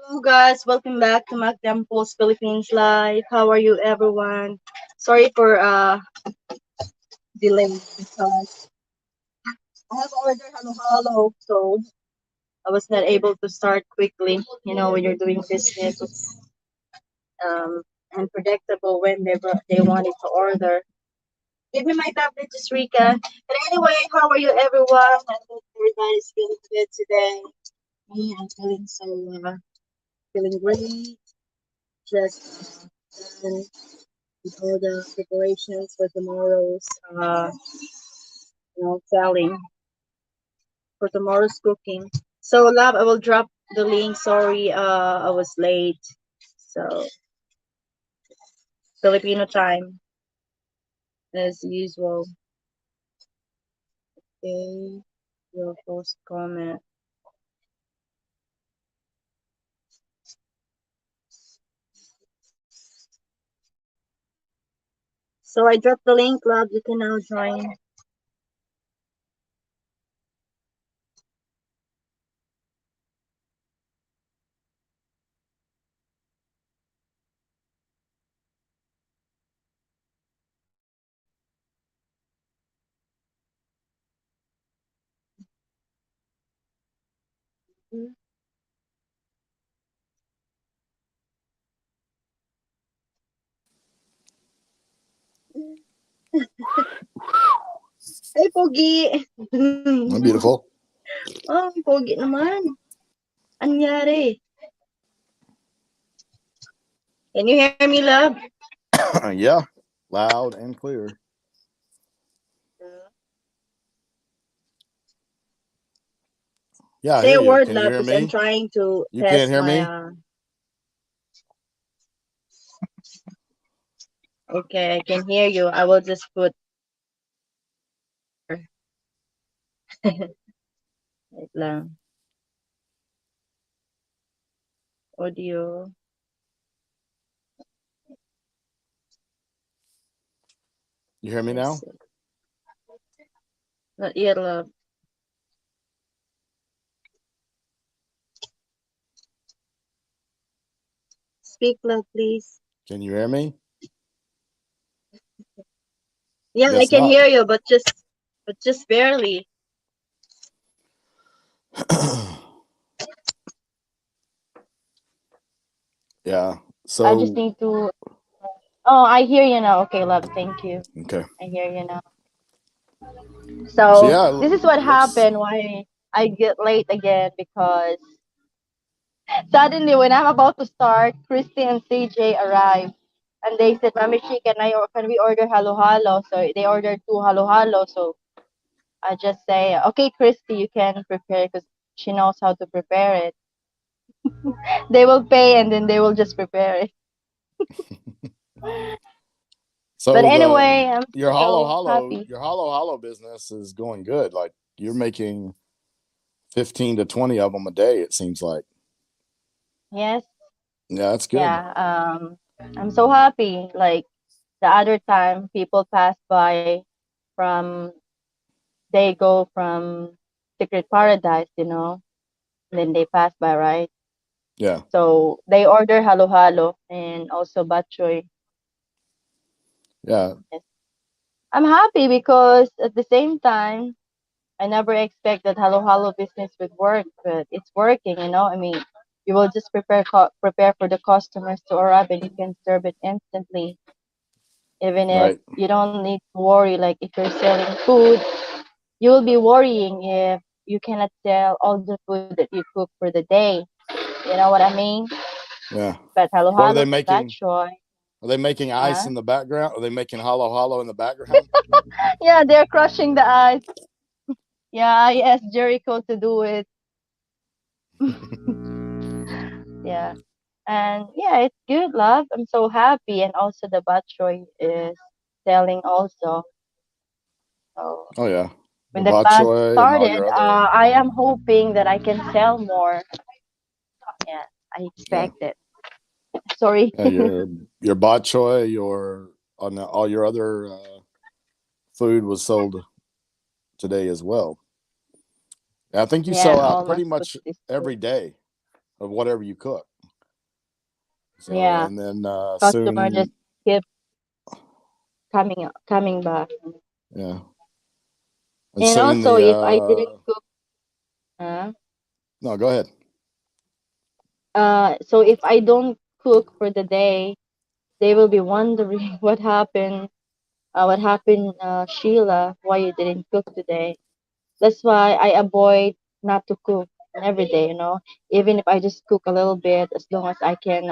Hello guys, welcome back to Magdampo's Philippines Live. How are you everyone? Sorry for delay because I have ordered halo halo, so I was not able to start quickly. You know, when you're doing business, it's um unpredictable when they wanted to order. Give me my tablet, just Rika. But anyway, how are you everyone? I hope everybody's feeling good today. Me, I'm feeling feeling great. Just done with all the preparations for tomorrow's selling for tomorrow's cooking. So love, I will drop the link. Sorry, I was late. So Filipino time as usual. Okay, your post comment. So I dropped the link, love. You can now join. Hey, Pogi! Beautiful. Oh, Pogi naman. Anyari? Can you hear me, love? Yeah, loud and clear. Yeah, I Say hear a you. word, Can you love, hear because I'm me? trying to You can't test hear my. me? Okay, I can hear you. I will just put wait lang. Audio. You hear me Yes. now? Not yet, love. Speak, love, please. Can you hear me? Yeah, I Guess can not. hear you, but just barely. Yeah. I just So, need to. Oh, I hear you now. Okay, love. Thank you. okay. I hear you now. So, So yeah, this is what looks. happened. Why I get late again because suddenly when I'm about to start, Christy and CJ arrived. And they said, Mami Shi, can we order halo halo? So they ordered two halo halo. So I just say, okay, Christy, you can prepare because she knows how to prepare it. They will pay and then they will just prepare it. But So anyway, I'm so happy. your hollow business is going good. Like you're making 15 to 20 of them a day. It seems like. Yes, Yeah, that's good. yeah. I'm so happy. Like the other time, people pass by from they go from Secret Paradise, then they pass by, right? Yeah. So they order halo halo and also batchoy. Yeah. Yes. I'm happy because at the same time, I never expect that halo halo business would work, but it's working. I mean, you will just prepare for the customers to arrive, and you can serve it instantly. Even if Right. you don't need to worry, like if you're selling food, you will be worrying if you cannot sell all the food that you cook for the day. You know what I mean? Yeah. But halo What are halo they and making? batchoy, Are they making ice yeah, in the background? Are they making hollow in the background? yeah, they're crushing the ice. Yeah, I asked Jericho to do it. Yeah. And yeah, it's good, love. I'm so happy. And also the batchoy is selling also. So Oh yeah, when the the bok class choy and all started, your other. I am hoping that I can sell more. Yeah, I Yeah, expect it. Sorry. yeah, your bok choy, your on all your other food was sold today as well. I think you Yeah, sell and out all my pretty food much is every sold. day of whatever you cook. So, Yeah, and then customer just soon, keep coming back. yeah, and And soon also, the if I didn't cook, uh, no, go ahead. so if I don't cook for the day, they will be wondering what happened. What happened, Sheila? Why you didn't cook today? That's why I avoid not to cook every day. Even if I just cook a little bit, as long as I can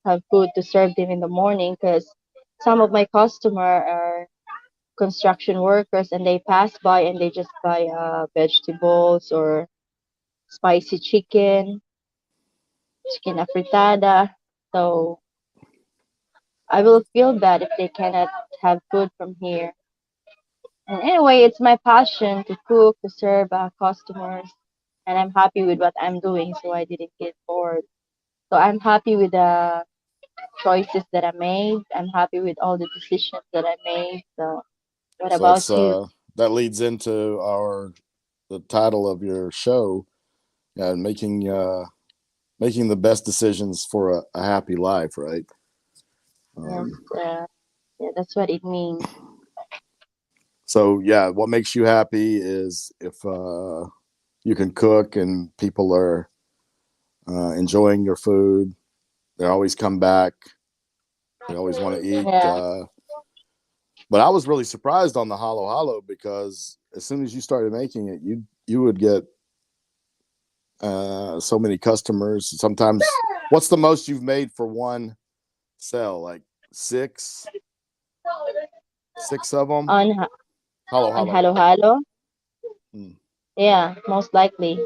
have food to serve them in the morning, because some of my customer are construction workers and they pass by and they just buy vegetables or spicy chicken afritada. So I will feel bad if they cannot have food from here. And anyway, it's my passion to cook, to serve customers, and I'm happy with what I'm doing, so I didn't get bored. So I'm happy with the choices that I made. I'm happy with all the decisions that I made. So what So about that's you? that leads into our the title of your show, and making the best decisions for a happy life, right? Yes, Um, yeah, that's what it means. so yeah, what makes you happy is if you can cook and people are enjoying your food. They always come back. They always want to eat. Yeah, But I was really surprised on the halo halo because as soon as you started making it, you would get so many customers. Sometimes, what's the most you've made for one sell? Like six, six of them. on Halo on halo. Halo Halo. Hmm. Yeah, most likely.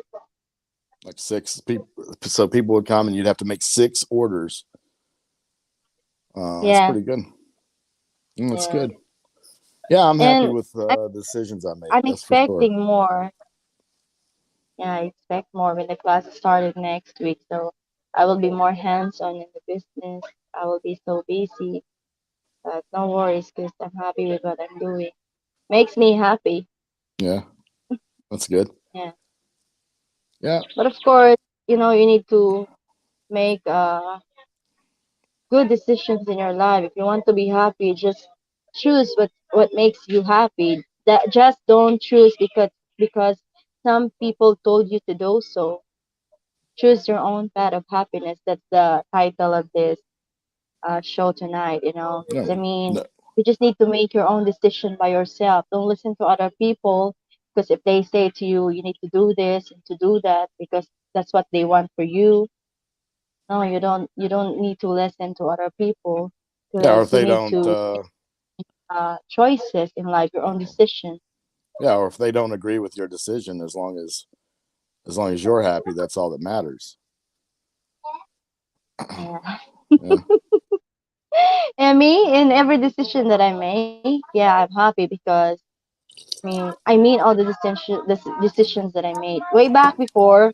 Like six people. So people would come and you'd have to make six orders. That's Yeah, pretty good. That's yeah. good. Yeah, I'm happy And with I, the decisions I made. I'm That's for sure. expecting more. Yeah, I expect more when the class started next week. So I will be more hands-on in the business. I will be so busy. But no worries, because I'm happy with what I'm doing. Makes me happy. Yeah, that's good. Yeah. Yeah, But of course, you need to make good decisions in your life. If you want to be happy, just choose what makes you happy. That just don't choose because some people told you to do so. Choose your own path of happiness. That's the title of this show tonight. yeah. I mean, No, you just need to make your own decision by yourself. Don't listen to other people, because if they say to you, you need to do this and to do that because that's what they want for you. No, you don't need to listen to other people, yeah, or because if you they need don't, to choices in life, your own decision. yeah, or if they don't agree with your decision, as long as you're happy, that's all that matters. Yeah. Yeah, And me, in every decision that I make, yeah, I'm happy because I mean all the decisions that I made way back before.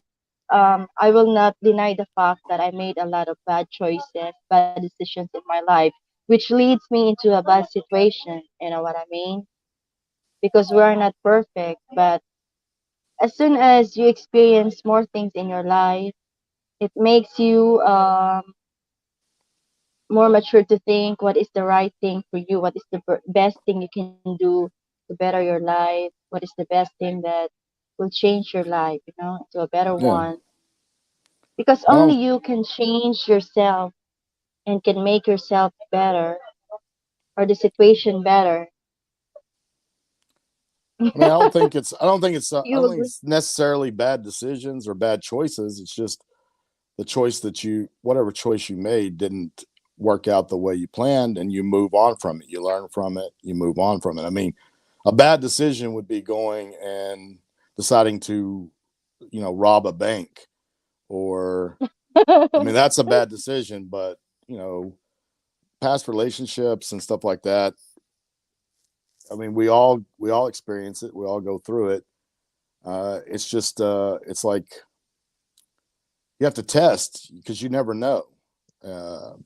I will not deny the fact that I made a lot of bad choices, bad decisions in my life, which leads me into a bad situation. You know what I mean? Because we are not perfect, but as soon as you experience more things in your life, it makes you more mature to think what is the right thing for you, what is the best thing you can do to better your life, what is the best thing that will change your life, to a better yeah. one. Because only Well, you can change yourself and can make yourself better or the situation better. I mean, I You don't think agree? it's necessarily bad decisions or bad choices. It's just the choice that whatever choice you made didn't work out the way you planned, and you move on from it. You learn from it. You move on from it. I mean, a bad decision would be going and deciding to, rob a bank, or I mean, that's a bad decision. But you know, past relationships and stuff like that. I mean, we all experience it. We all go through it. It's just it's like you have to test because you never know.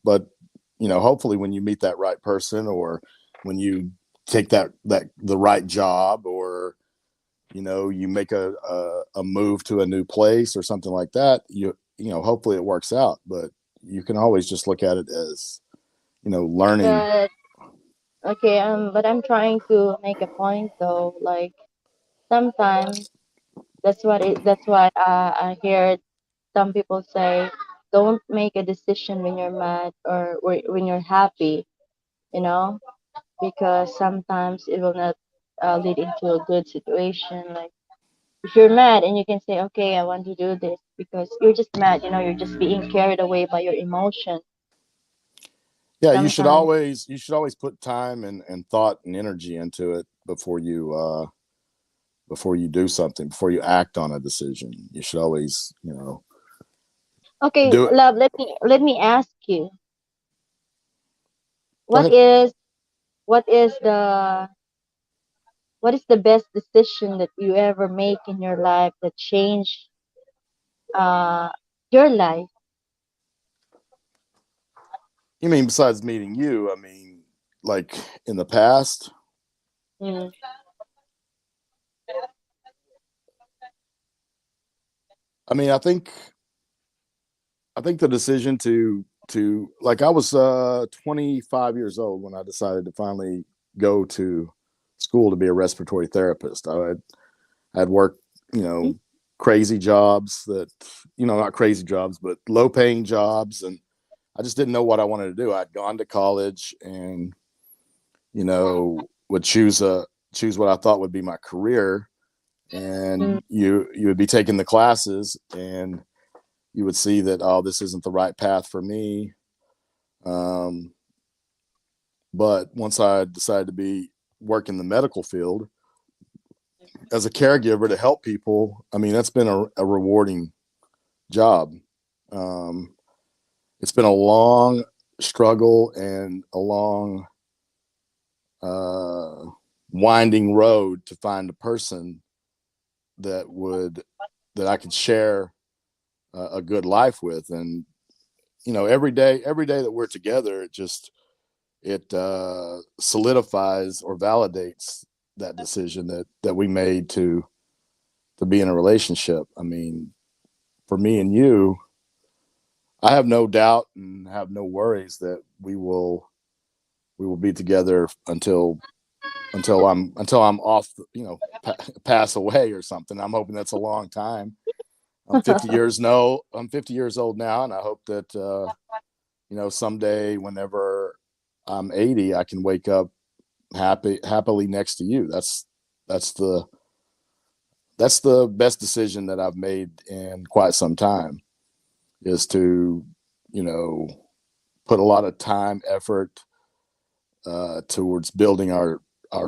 But hopefully, when you meet that right person, or when you take that the right job, or you make a move to a new place or something like that, hopefully it works out. But you can always just look at it as, learning. But okay, but I'm trying to make a point though. Like sometimes that's why I hear some people say, don't make a decision when you're mad or when you're happy, you know, because sometimes it will not lead into a good situation. Like if you're mad and you can say, okay, I want to do this because you're just mad, you're just being carried away by your emotion. Yeah, Sometimes, you should always put time and thought and energy into it before you do something, before you act on a decision. You should always, okay, do it. love, let me ask you, Go what ahead. is what is the what is the best decision that you ever make in your life that changed uh your life? You mean besides meeting you? I mean, like in the past. Mm, I mean, I think the decision to like I was 25 years old when I decided to finally go to school to be a respiratory therapist. I had worked, you know, crazy jobs that, not crazy jobs, but low paying jobs. And I just didn't know what I wanted to do. I'd gone to college and, would choose what I thought would be my career. mm, And you would be taking the classes and you would see that, oh, this isn't the right path for me. Um, but once I decided to be work in the medical field as a caregiver to help people, I mean, that's been a rewarding job. Um, it's been a long struggle and a long, uh, winding road to find a person that would that I could share a good life with. And every day that we're together, it solidifies or validates that decision that we made to be in a relationship. I mean, for me and you, I have no doubt and have no worries that we will be together until I'm off, pass away or something. I'm hoping that's a long time. I'm 50 years no, I'm 50 years old now, and I hope that someday whenever I'm 80, I can wake up happily next to you. That's the that's the best decision that I've made in quite some time, is to, you know, put a lot of time, effort towards building our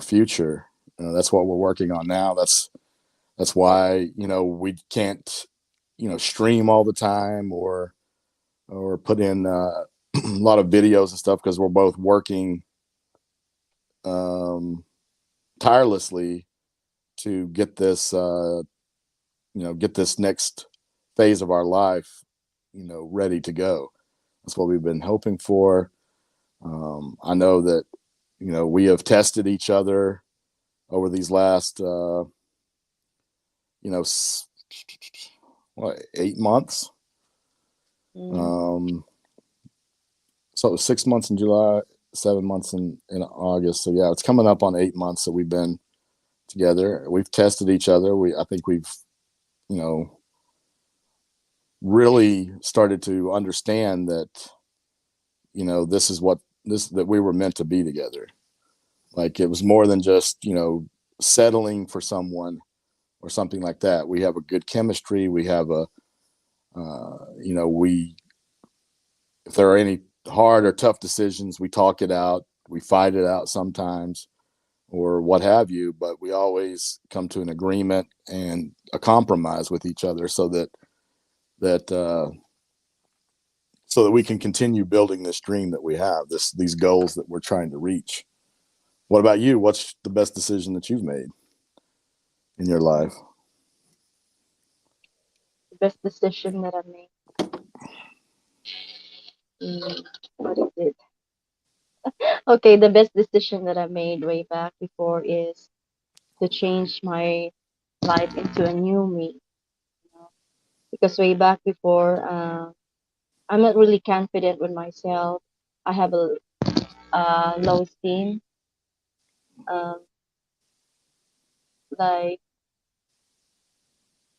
future. That's what we're working on now. That's why we can't stream all the time or put in a lot of videos and stuff because we're both working um, tirelessly to get this next phase of our life ready to go. That's what we've been hoping for. I know that we have tested each other over these last you know what, 8 months. mm. um so it was 6 months in July, 7 months in August. So yeah, it's coming up on 8 months that we've been together. We've tested each other. I think we've you know really started to understand that this is what this that we were meant to be together. Like it was more than just settling for someone or something like that. We have a good chemistry. We have a we if there are any hard or tough decisions, we talk it out. We fight it out sometimes or what have you, but we always come to an agreement and a compromise with each other that so that we can continue building this dream that we have, these goals that we're trying to reach. What about you? What's the best decision that you've made in your life? The best decision that I made. Mm, what is it? Okay, the best decision that I made way back before is to change my life into a new me. You know? Because way back before, I'm not really confident with myself. I have a low esteem. Um, like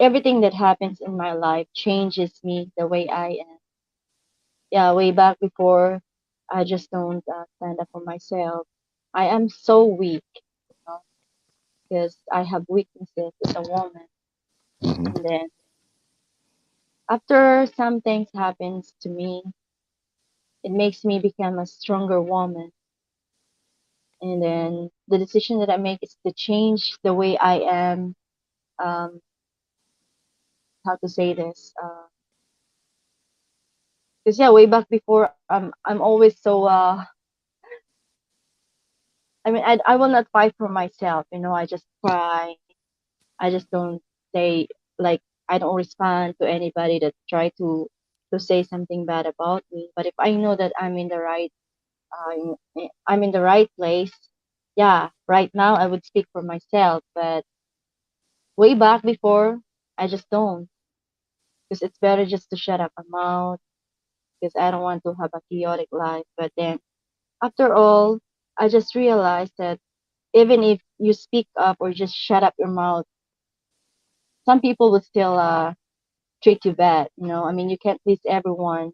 everything that happens in my life changes me the way I am. Yeah, way back before, I just don't stand up for myself. I am so weak, know, because I have weaknesses as a woman. Hmm. And then after some things happens to me, it makes me become a stronger woman. And then the decision that I make is to change the way I am. Um, how to say this? Because yeah, way back before, I'm always so I mean, I will not fight for myself. You know, I just cry. I just don't say like I don't respond to anybody that try to say something bad about me. But if I know that I'm in the right place, yeah, right now I would speak for myself. But way back before, I just don't, because it's better just to shut up my mouth because I don't want to have a chaotic life. But then after all, I just realized that even if you speak up or just shut up your mouth, some people will still treat you bad. You know, I mean, you can't please everyone.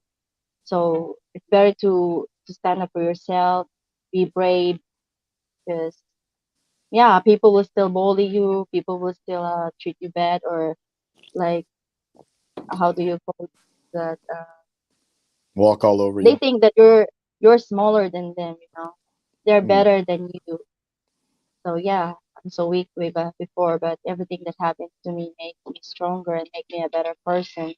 So it's better to stand up for yourself, be brave, because yeah, people will still bully you. People will still treat you bad, or like how do you call that? Walk all over They you. think that you're smaller than them. You know, they're Mm. better than you. So yeah, I'm so weak way back before, but everything that happens to me makes me stronger and make me a better person.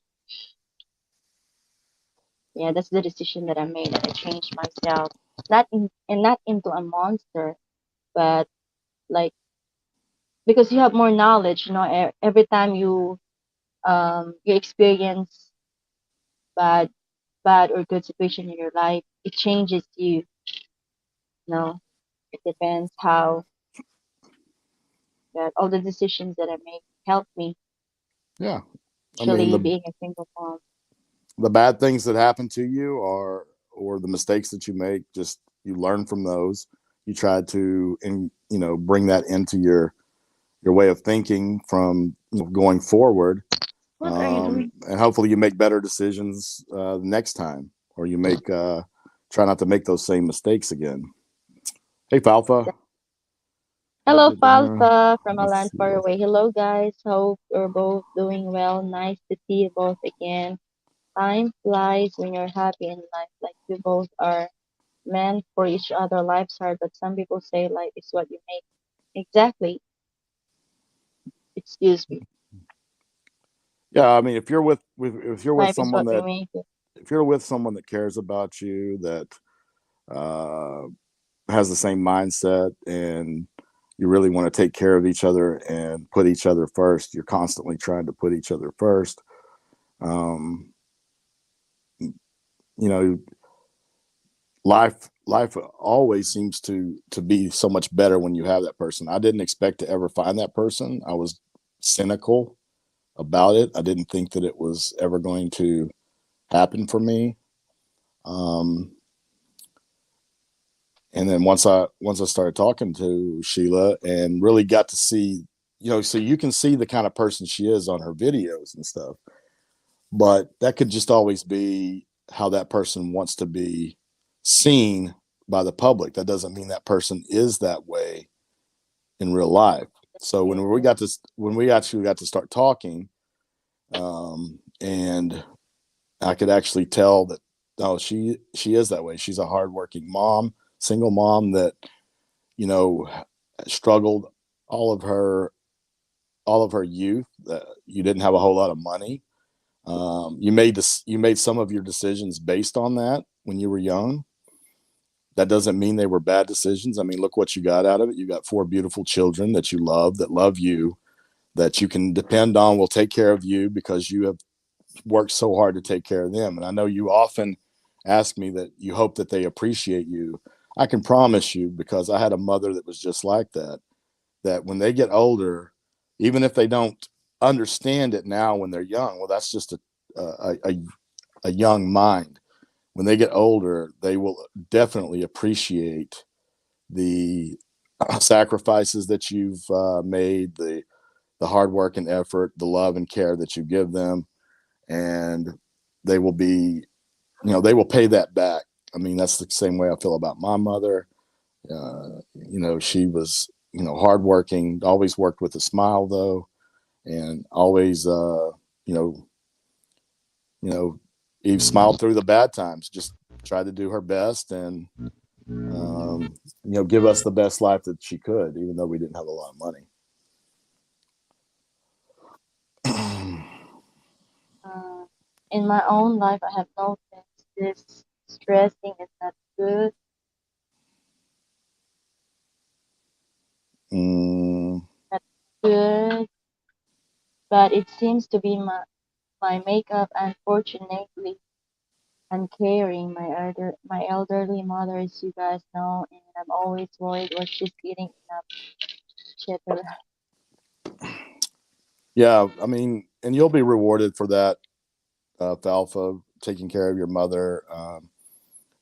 Yeah, that's the decision that I made, that I changed myself. Not in and not into a monster, but like because you have more knowledge, you know, every time you experience bad bad or good situation in your life, it changes you, you know. It depends how that all the decisions that I make help me, Yeah. I mean, especially being a single mom. the bad things that happen to you are, or the mistakes that you make, just you learn from those. You try to, bring that into your way of thinking from going forward, What are you doing? and hopefully you make better decisions next time, or you make try not to make those same mistakes again. Hey, Falfa. Let me Hello, get here. Falfa from a Let's land see far what. away. Hello, guys. Hope you're both doing well. Nice to see you both again. Time flies when you're happy in life. Like you both are meant for each other. Life's hard, but some people say life is what you make. Exactly. Excuse me. Yeah, I mean, if you're with Life is someone what we that make it. if you're with someone that cares about you, that uh, has the same mindset, and you really want to take care of each other and put each other first, you're constantly trying to put each other first. Um, you know, life always seems to be so much better when you have that person. I didn't expect to ever find that person. I was cynical about it. I didn't think that it was ever going to happen for me. Um, and then once I started talking to Sheila and really got to see, so you can see the kind of person she is on her videos and stuff, but that could just always be how that person wants to be seen by the public. That doesn't mean that person is that way in real life. So Very when we actually got to start talking, and I could actually tell that, oh, she is that way. She's a hardworking mom, single mom that, you know struggled all of her all of her youth. You didn't have a whole lot of money. You made some of your decisions based on that when you were young. That doesn't mean they were bad decisions. I mean, look what you got out of it. You got four beautiful children that you love, that love you, that you can depend on, will take care of you because you have worked so hard to take care of them. And I know you often ask me that you hope that they appreciate you. I can promise you, because I had a mother that was just like that, that when they get older, even if they don't understand it now when they're young, well, that's just a a young mind. When they get older, they will definitely appreciate the sacrifices that you've made, the hard work and effort, the love and care that you give them, and they will be, they will pay that back. I mean, that's the same way I feel about my mother. She was, hardworking, always worked with a smile though, and always, you know, you know, Eve smiled through the bad times, just tried to do her best and, give us the best life that she could, even though we didn't have a lot of money. Uh, in my own life, I have noticed this stressing is not good, mm, not good, but it seems to be my makeup. Unfortunately, and caring. My elderly mother, as you guys know, and I'm always worried what she's eating enough, etc. yeah, I mean, and you'll be rewarded for that, Falfa, taking care of your mother.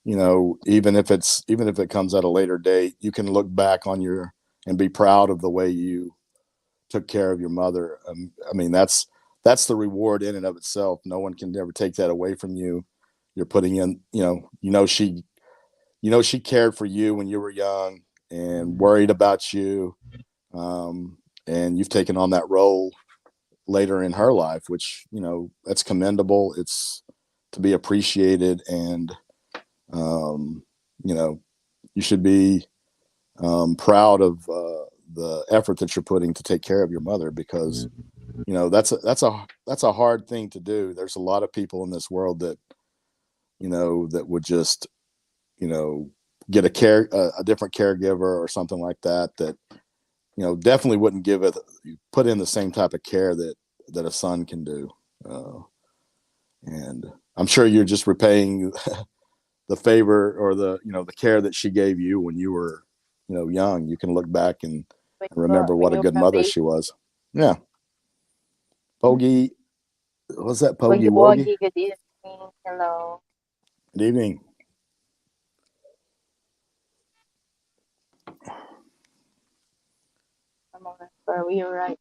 Even if it comes at a later date, you can look back on your and be proud of the way you took care of your mother. I mean, that's the reward in and of itself. No one can ever take that away from you. You're putting in, she cared for you when you were young and worried about you, and you've taken on that role later in her life, which that's commendable. It's to be appreciated, and um, you know, you should be proud of the effort that you're putting to take care of your mother, because that's a hard thing to do. There's a lot of people in this world that that would just you know get a different caregiver or something like that definitely wouldn't give it put in the same type of care that a son can do. uh, and I'm sure you're just repaying the favor or the care that she gave you when you were young. You can look back and remember When what a you good were a mother baby, she was. Yeah. Pogie, was that Pogi Pogie Wogie? Wogi, good evening, hello. Good evening. A moment, where we were right.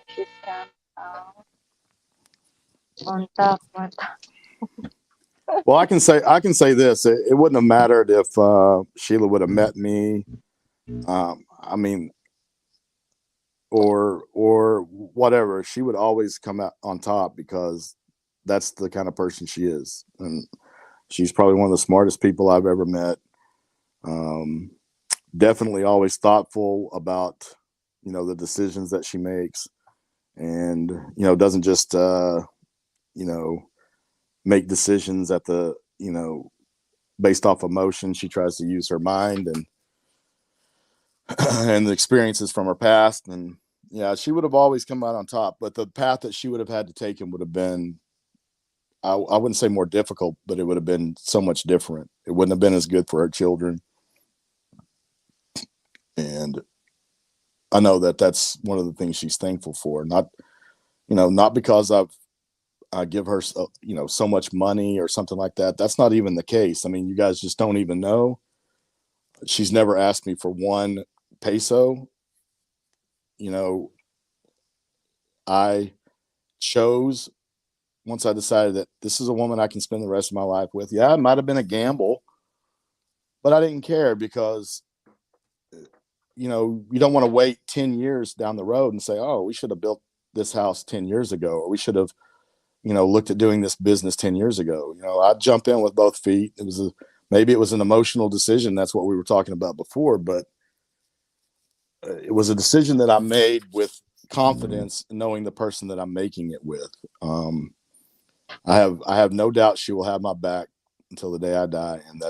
She's come out on top, on top. Well, I can say this: it wouldn't have mattered if Sheila would have met me. I mean, or whatever. She would always come out on top because that's the kind of person she is, and she's probably one of the smartest people I've ever met. Um, Definitely always thoughtful about the decisions that she makes, and doesn't just you know make decisions at the based off emotion. She tries to use her mind and and the experiences from her past, and yeah, she would have always come out on top. But the path that she would have had to take would have been, I wouldn't say more difficult, but it would have been so much different. It wouldn't have been as good for her children, and I know that that's one of the things she's thankful for. Not because I give her so much money or something like that. That's not even the case. I mean, you guys just don't even know. She's never asked me for 1 peso. You know, I chose, once I decided that this is a woman I can spend the rest of my life with. Yeah, it might have been a gamble, but I didn't care because you don't want to wait 10 years down the road and say, oh, we should have built this house 10 years ago, or we should have looked at doing this business 10 years ago. I'd jump in with both feet. Maybe it was an emotional decision. That's what we were talking about before, but it was a decision that I made with confidence, knowing the person that I'm making it with. I have no doubt she will have my back until the day I die, and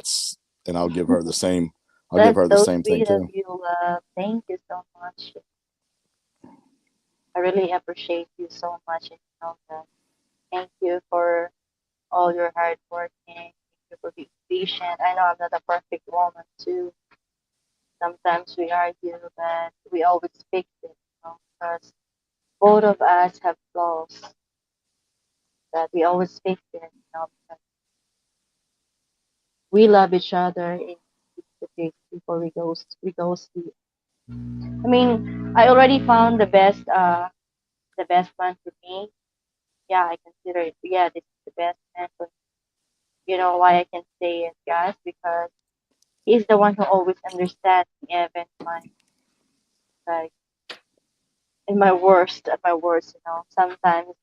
I'll give her the same. I'll give That's her the so same thing sweet of too. you, love. Thank you so much. I really appreciate you so much, and you know that. Thank you for all your hard work, and thank you for being patient. I know I'm not a perfect woman too. Sometimes we argue, but we always fix it, because both of us have flaws that we always fix it, because we love each other in the fix before we go sleep. I mean, I already found the best man for me. Yeah, I consider it. Yeah, this is the best man for me. You know why I can say it, guys? Because he's the one who always understands me, even my like in my worst. Sometimes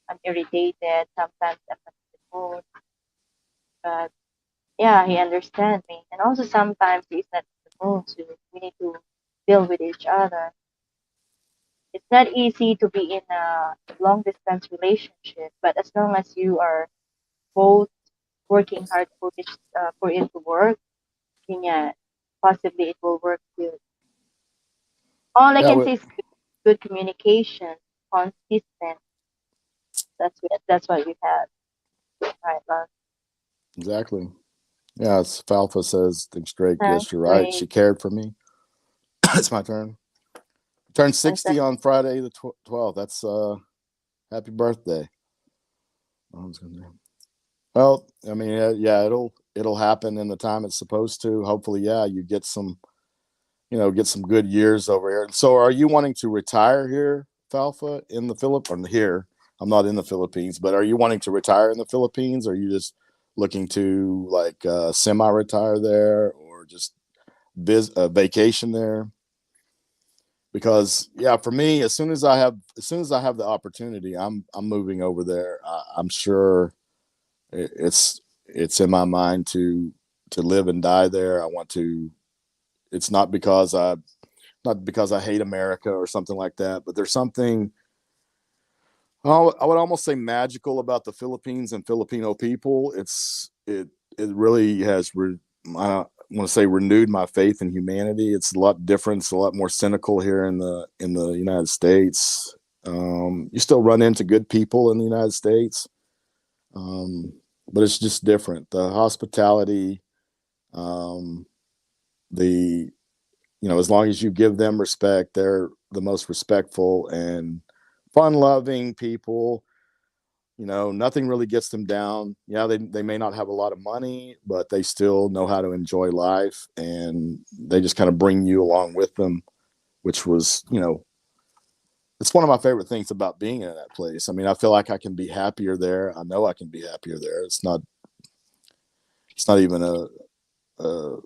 I'm irritated, sometimes I'm not in the mood, but yeah, he understands me. And also sometimes he's not in the mood, so we need to deal with each other. It's not easy to be in a long distance relationship, but as long as you are both working hard for it to work, then yeah, possibly it will work good. All I Yeah, can say is good communication, consistent. That's what we have. Right, love. exactly. Yeah, it's Falfa says, thinks great Sounds gifts. You're right. great. She cared for me. It's my turn. Turned That's 60 on Friday the 12th. That's happy birthday. Well, I mean, yeah, it'll happen in the time it's supposed to. Hopefully, yeah, you get some, get some good years over here. So, are you wanting to retire here, Falfa, in the Philippines? Here, I'm not in the Philippines, but are you wanting to retire in the Philippines? Or are you just looking to like semi-retire there, or just vacation there? Because yeah, for me, as soon as I have the opportunity, I'm moving over there. I'm sure it's in my mind to live and die there. I want to. It's not because I hate America or something like that, but there's something, oh, I would almost say magical about the Philippines and Filipino people. It really has I want to say renewed my faith in humanity. It's a lot different. It's a lot more cynical here in the United States. You still run into good people in the United States, um, but it's just different. The hospitality, um, the as long as you give them respect, they're the most respectful and fun-loving people. Nothing really gets them down. Yeah, they may not have a lot of money, but they still know how to enjoy life, and they just kind of bring you along with them, which was, it's one of my favorite things about being in that place. I mean, I feel like I can be happier there. I know I can be happier there. It's not even a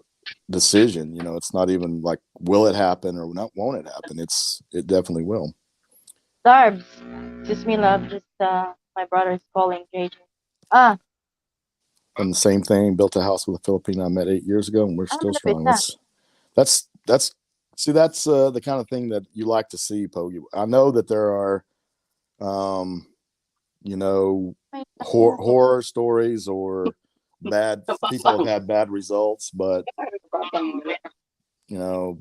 decision. It's not even like, will it happen or not, won't it happen? It definitely will. Darbs. Excuse me, love. Just my brother is calling JJ. Ah, And the same thing, built a house with a Filipino I met 8 years ago, and we're still malapit strong. na. That's see, that's the kind of thing that you like to see, Poe. I know that there are, um, you know, May sabi na to. horror stories or bad people have had bad results, but you know,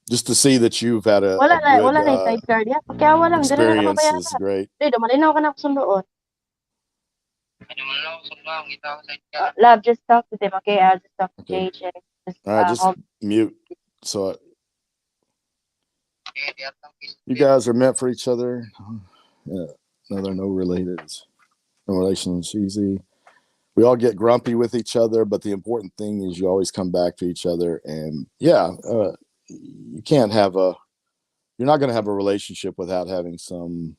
just to see that you've had Wala a na, wala good na yung sidecar diya. Pagkawa lang, dala na ka experience is mabayaran. great. Hindi, malinaw ka na ako sundoon. Love, just talk to them, okay? I'll just talk to Okay, JJ. Just all right, just hold. mute. So you guys are meant for each other. Yeah, no, they're no related. No relations easy. We all get grumpy with each other, but the important thing is you always come back to each other. And yeah, you can't have a, you're not going to have a relationship without having some,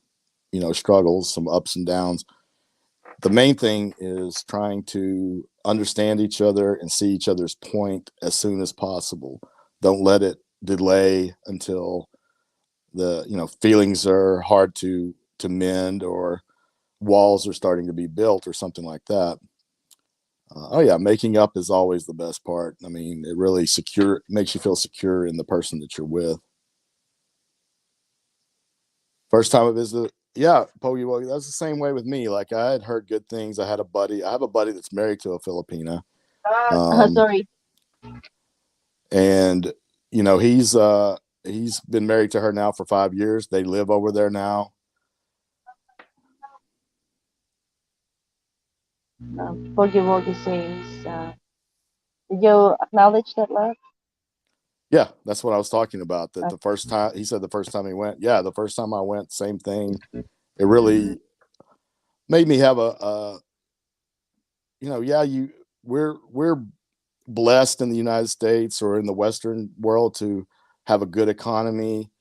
struggles, some ups and downs. The main thing is trying to understand each other and see each other's point as soon as possible. Don't let it delay until the feelings are hard to mend, or walls are starting to be built or something like that. Oh yeah, making up is always the best part. I mean, it really makes you feel secure in the person that you're with. First time I visited, yeah, Pogi Wogi, that's the same way with me. Like, I had heard good things. I have a buddy that's married to a Filipina. Um, Sorry. and he's been married to her now for 5 years. They live over there now. Forgy Wogi says, did you acknowledge that, love? Yeah, that's what I was talking about. That Uh, the first time he said the first time he went, yeah, the first time I went, same thing. It really made me have yeah, we're blessed in the United States or in the Western world to have a good economy,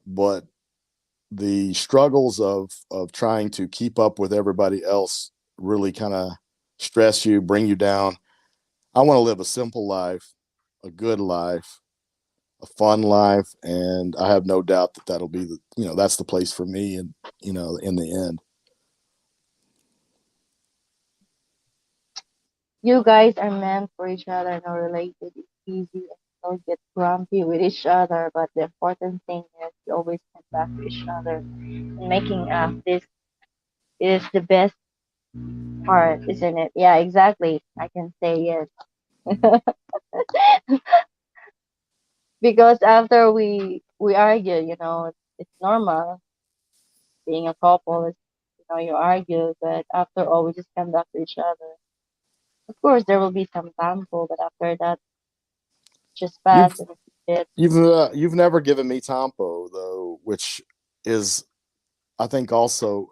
but the struggles of trying to keep up with everybody else really kind of stress you, bring you down. I want to live a simple life, a good life, a fun life, and I have no doubt that that'll be that's the place for me, and in the end. you guys are meant for each other, no related. It's easy and don't get grumpy with each other, but the important thing is you always come back to each other. And making this is the best part, isn't it? Yeah, exactly. I can say yes. Because after we argue, it's normal being a couple. Is you argue, but after all, we just come back to each other. Of course, there will be some painful, but after that, just pass You've and it's it. you've never given me Tompo though, which is I think also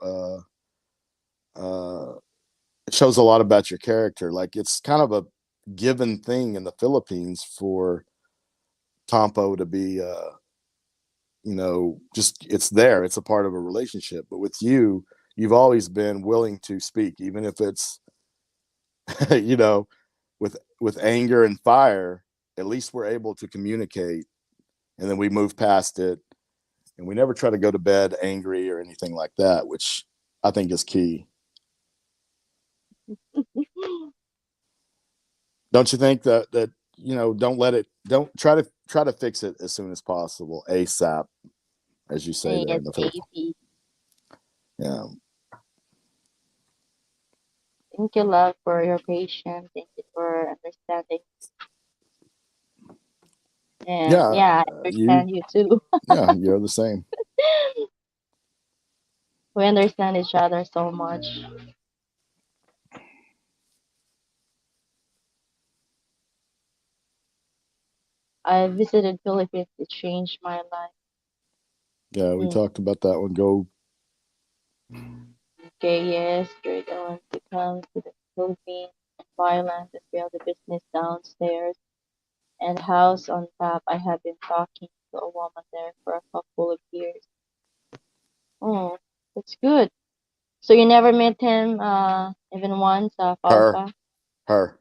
it shows a lot about your character. Like it's kind of a given thing in the Philippines for Tompo to be just it's there. It's a part of a relationship. But with you, you've always been willing to speak, even if it's you know, with anger and fire. At least we're able to communicate, and then we move past it, and we never try to go to bed angry or anything like that, which I think is key. Don't you think that don't try to fix it as soon as possible, ASAP, as you say there Yes, in the Philippines. AP. Yeah, Thank you, love, for your patience. Thank you for understanding. And yeah, yeah, I you understand you too. yeah, you're the same. We understand each other so much. I visited Philippines. It changed my life. Yeah, we Mm. talked about that one. Go. Okay, yes, you're going to come to the Philippines and Thailand to build a business downstairs and house on top. I have been talking to a woman there for a couple of years. Oh, that's good. So you never met him even once, Her, Falpa? her.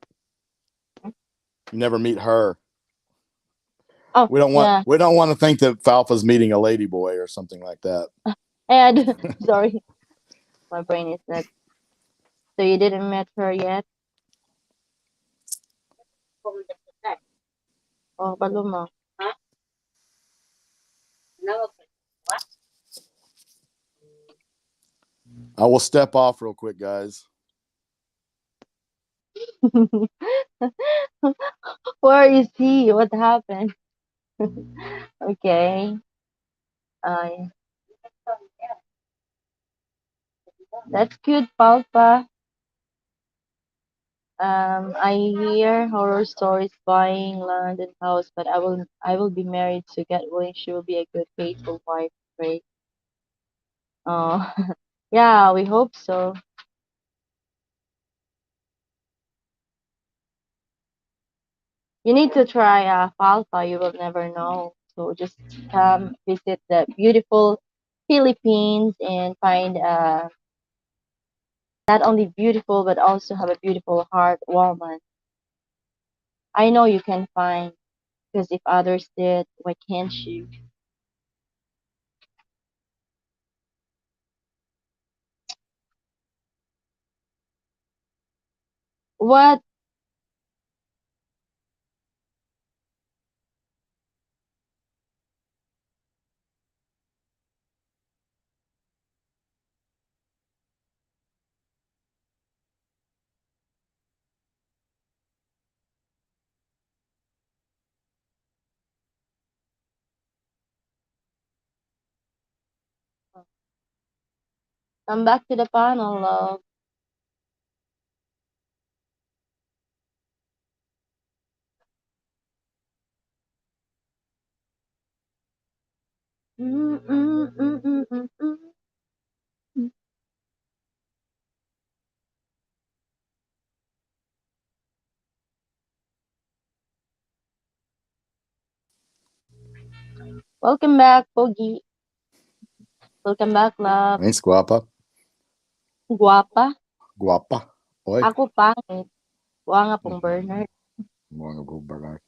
You never meet her. Oh, yeah. We don't want to think that Falfa's meeting a lady boy or something like that. And sorry, my brain is not. So you didn't met her yet? Oh, Paloma. I will step off real quick, guys. Where is he? What happened? Okay. Uh, that's good, Palpa. I hear horror stories buying land and house, but I will be married to get willing. She will be a good, faithful wife. Right? Oh, yeah, we hope so. You need to try Falpa. You will never know. So just come visit the beautiful Philippines and find not only beautiful but also have a beautiful heart woman. I know you can find because if others did, why can't you? What? Come back to the panel, love. Mm, mm, mm, mm, mm, mm. Welcome back, Pogi. Welcome back, love. Thanks, guapa. Guwapa. Guapa. Oi. Ako pangit. Wa nga pong Bernard. Mga Bernard.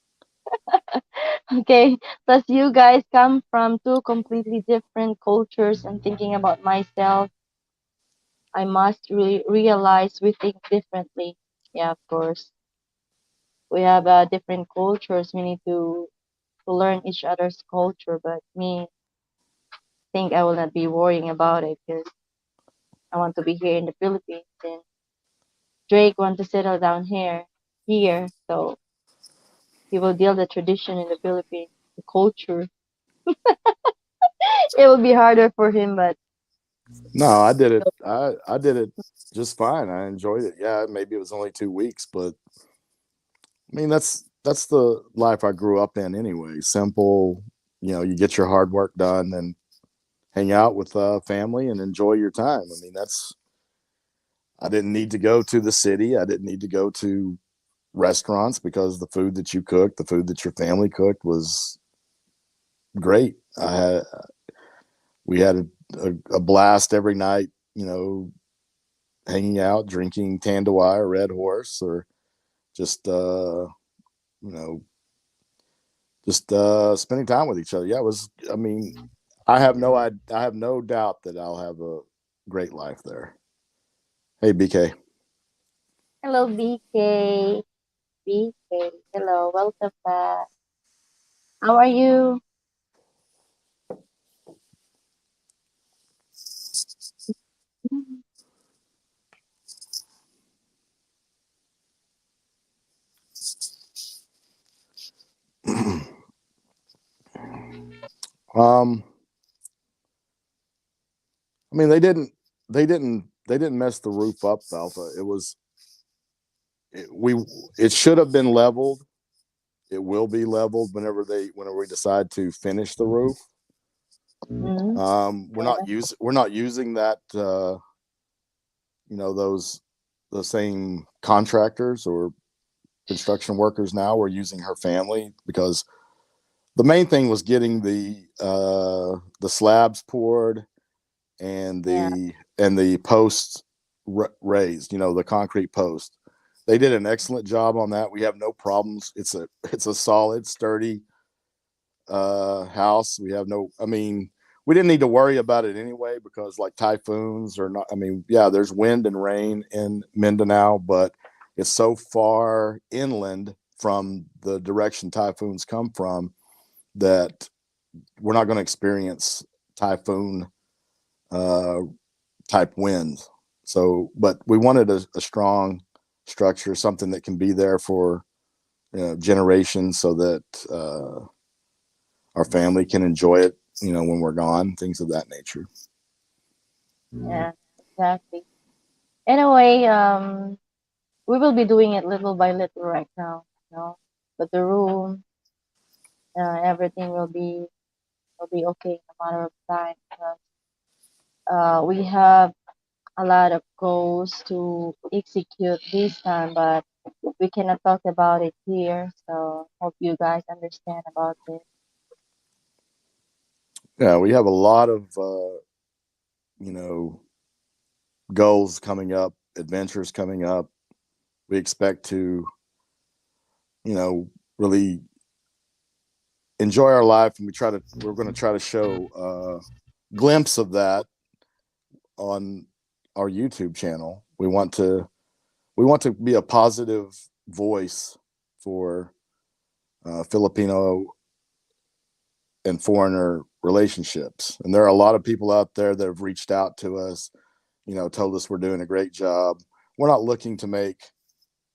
Okay, plus you guys come from two completely different cultures, and thinking about myself, I must realize we think differently. Yeah, of course. We have different cultures. We need to learn each other's culture, but me think I will not be worrying about it because I want to be here in the Philippines, and Drake want to settle down here, so he will deal the tradition in the Philippines, the culture. It will be harder for him, but No, I did it. I did it just fine. I enjoyed it. Yeah, maybe it was only 2 weeks, but I mean that's the life I grew up in anyway. Simple. You get your hard work done and hang out with family and enjoy your time. I mean that's I didn't need to go to the city. I didn't need to go to restaurants because the food that you cooked, the food that your family cooked was great. We had a blast every night. Hanging out, drinking Tanduai or Red Horse, or just you know just spending time with each other. Yeah, it was. I mean, I have no doubt that I'll have a great life there. Hey, BK. hello, BK. BK. Hello, welcome back. How are you? um, I mean, they didn't mess the roof up, Alpha. We it should have been leveled. It will be leveled whenever we decide to finish the roof. Mm, yeah, We're not using that those the same contractors or construction workers now. We're using her family because the main thing was getting the slabs poured and yeah, the posts raised. The concrete post. They did an excellent job on that. We have no problems. It's a solid, sturdy house. We have no. I mean, we didn't need to worry about it anyway because like typhoons or not. I mean, yeah, there's wind and rain in Mindanao, but it's so far inland from the direction typhoons come from that we're not going to experience typhoon uh, type winds. So, but we wanted a strong structure, something that can be there for generations, so that our family can enjoy it. When we're gone, things of that nature. yeah, exactly. Anyway, we will be doing it little by little right now, but the room, everything will be okay in a matter of time because we have a lot of goals to execute this time, but we cannot talk about it here. So hope you guys understand about this. Yeah, we have a lot of you know goals coming up, adventures coming up. We expect to really enjoy our life, and we're going to try to show a glimpse of that on our YouTube channel. We want to be a positive voice for Filipino and foreigner relationships. And there are a lot of people out there that have reached out to us, told us we're doing a great job. We're not looking to make,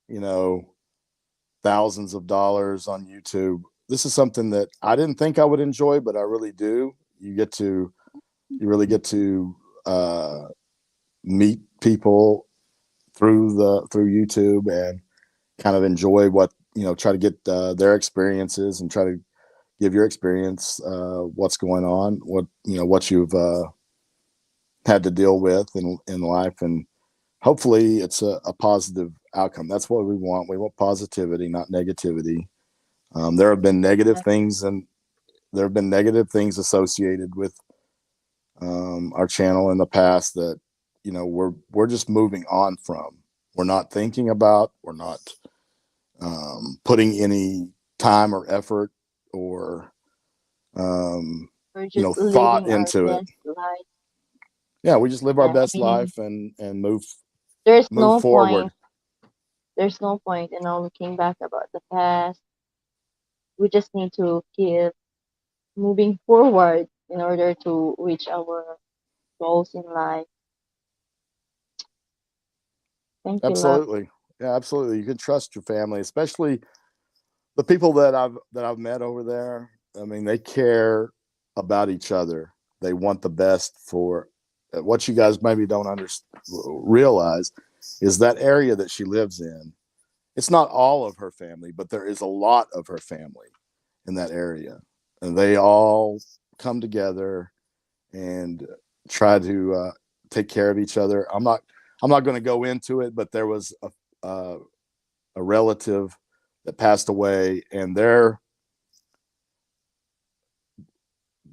you know, thousands of dollars on YouTube. This is something that I didn't think I would enjoy, but I really do. You really get to meet people through YouTube and kind of enjoy what try to get their experiences and try to give your experience, what's going on, what you've had to deal with in life, and hopefully it's a positive outcome. That's what we want. We want positivity, not negativity. There have been negative things, and there have been negative things associated with our channel in the past that we're just moving on from. We're not thinking about. We're not putting any time or effort or We're just thought living our into it. best life. Yeah, we just live our Yeah, I best mean, life and there's move no forward. point. There's no point in looking back about the past. We just need to keep moving forward in order to reach our goals in life. Thank you, love. Absolutely. Yeah, absolutely. You can trust your family, especially the people that I've met over there. I mean, they care about each other. They want the best for what you guys maybe don't realize is that area that she lives in. It's not all of her family, but there is a lot of her family in that area, and they all come together and try to take care of each other. I'm not going to go into it, but there was a relative that passed away, and they're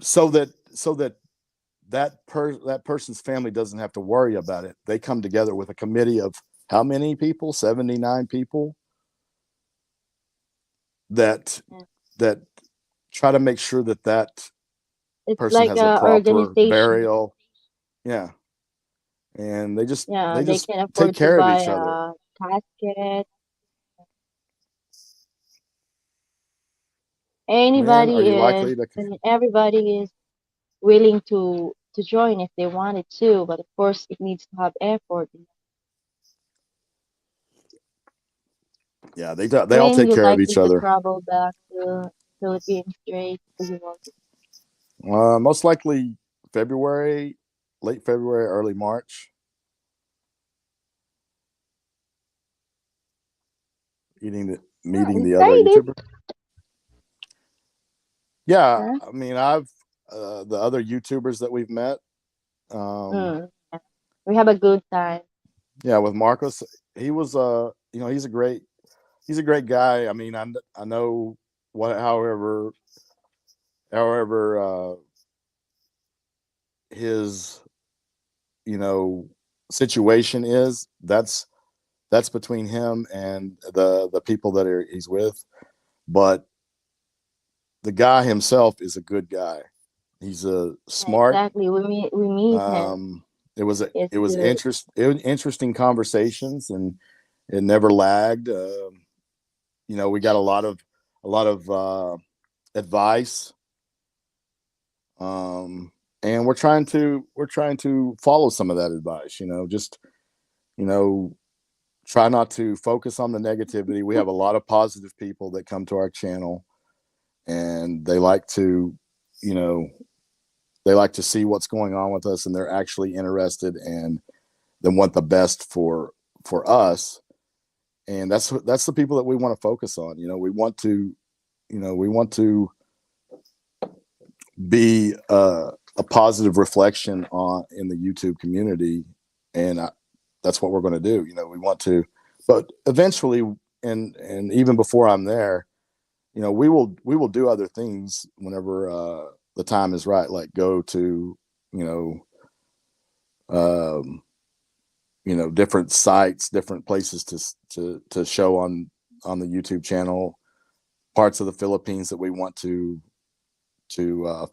so that that person's family doesn't have to worry about it. They come together with a committee of how many people? 79 people that Yeah. that try to make sure that that It's person like has a a proper organization. burial. Yeah, and they just Yeah, they they just can take afford to care of buy each other. a casket. Man, are Anybody you is, likely to? I mean, everybody is willing to join if they wanted to, but of course it needs to have effort. Yeah, they all When take you care of likely each to other. travel back to Philippines straight, do you want to? Most likely February, late February, early March. Oh, Meeting the other excited. YouTuber. Yeah, Huh? I mean, I've the other YouTubers that we've met. Um, Mm. Yeah. We have a good time. yeah, with Marcos, he was he's a great guy. I mean, I know what however his you know situation is. That's between him and the people that he's with. But the guy himself is a good guy. He's a Yeah, smart. exactly. We meet him. Um, it was It's it was good. interesting conversations, and it never lagged. We got a lot of advice, and we're trying to follow some of that advice. Just you know try not to focus on the negativity. We have a lot of positive people that come to our channel, and you know they like to see what's going on with us, and they're actually interested and they want the best for us. And that's the people that we want to focus on. We want to be a positive reflection on in the YouTube community, and that's what we're going to do. We want to, but eventually, and even before I'm there, we will do other things whenever the time is right, like go to you know um, different sites, different places to show on the YouTube channel, parts of the Philippines that we want to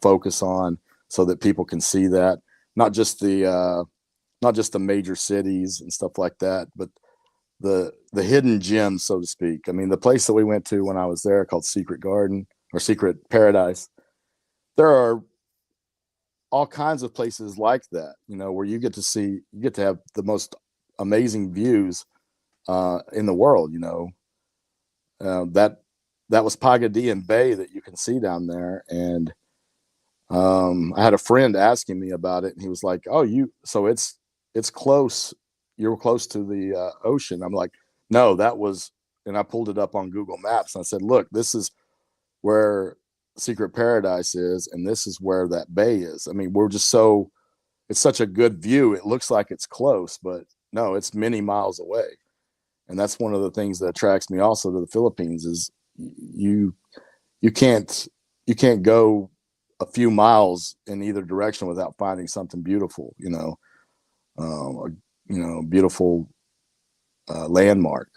focus on, so that people can see that, not just the major cities and stuff like that, but the hidden gems, so to speak. I mean, the place that we went to when I was there, called Secret Garden or Secret Paradise, there are all kinds of places like that, where you get to have the most amazing views in the world. That was Pagadian Bay that you can see down there, and I had a friend asking me about it, and he was like, "Oh, so it's close. You're close to the ocean." I'm like, "No, that was," and I pulled it up on Google Maps, and I said, "Look, this is where Secret Paradise is, and this is where that bay is. I mean, we're just so it's such a good view. It looks like it's close, but no, it's many miles away. And that's one of the things that attracts me also to the Philippines is you you can't you can't go a few miles in either direction without finding something beautiful. Beautiful landmark.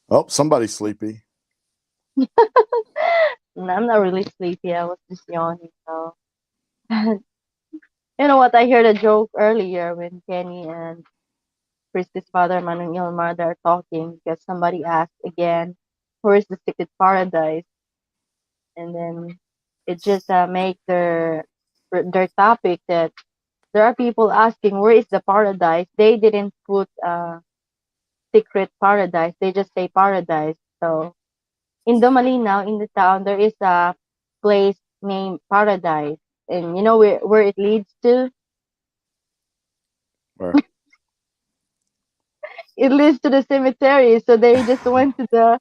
Oh, somebody's sleepy. I'm not really sleepy. I was just yawning. So, you know what? I heard a joke earlier when Kenny and Christy's father, Manong Ilmar, are talking because somebody asked again, "Where is the secret paradise?" And then it just make their topic that there are people asking, "Where is the paradise?" They didn't put secret paradise. They just say paradise. So in Domalinaw, in the town, there is a place named Paradise, and you know where it leads to? Or It leads to the cemetery. So they just went to the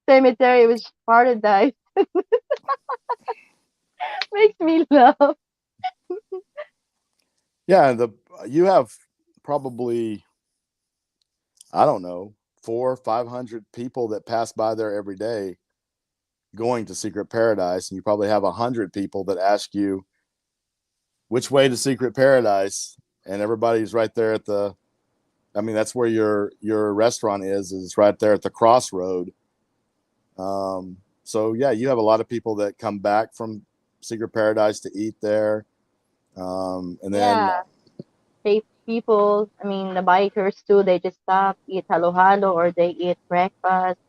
cemetery, which is Paradise. Makes me laugh. yeah, the you have probably I don't know 400-500 people that pass by there every day going to Secret Paradise, and you probably have 100 people that ask you which way to Secret Paradise, and everybody's right there at the. I mean, that's where your restaurant is right there at the crossroad. So yeah, you have a lot of people that come back from Secret Paradise to eat there, and then Yeah, they people. I mean, the bikers too. They just stop, eat halo halo, or they eat breakfast.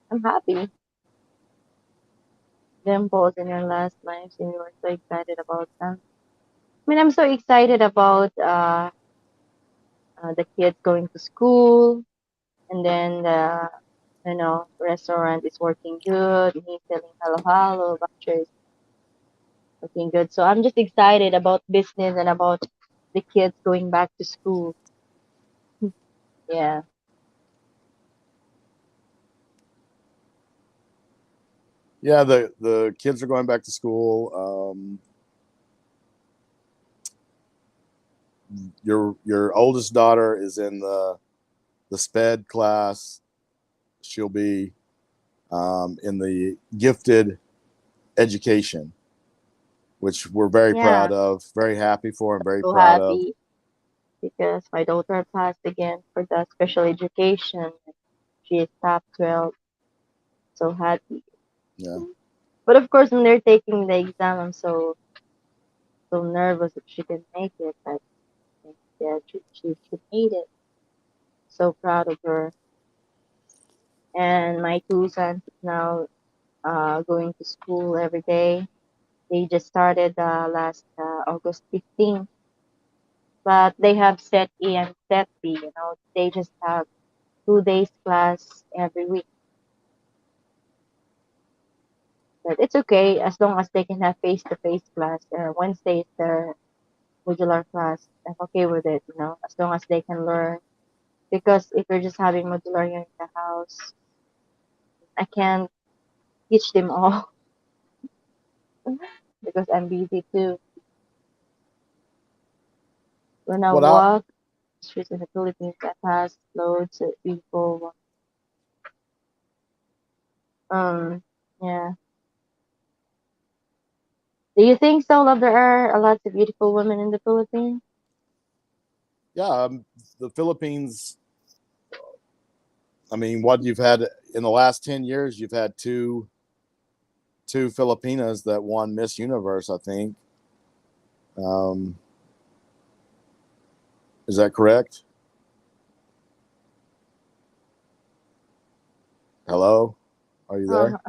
I'm happy. Dimples in your last lives, and you were so excited about them. I mean, I'm so excited about the kids going to school, and then the restaurant is working good. He's selling halo halo, voucher is working good. So I'm just excited about business and about the kids going back to school. Yeah, yeah, the kids are going back to school. Your oldest daughter is in the SPED class. She'll be in the gifted education, which we're very yeah, proud of, very happy for, and very so proud of. happy because my daughter passed again for the special education. She is top 12, so happy. Yeah, But of course, when they're taking the exam, I'm so nervous if she can make it. But yeah, she made it. So proud of her. And my two sons now going to school every day. They just started last August 15th, but they have set A and set B. They just have 2 days class every week. But it's okay as long as they can have face-to-face class. Wednesday is their modular class. I'm okay with it, as long as they can learn. Because if you're just having modular here in the house, I can't teach them all because I'm busy too. When I what I walk streets in the Philippines, I pass loads of people. Um, yeah. Do you think so, love? There are a lot of beautiful women in the Philippines. yeah, the Philippines. I mean, what you've had in the last 10 years, you've had two Filipinas that won Miss Universe. I think. Um, is that correct? Hello, are you Uh, there?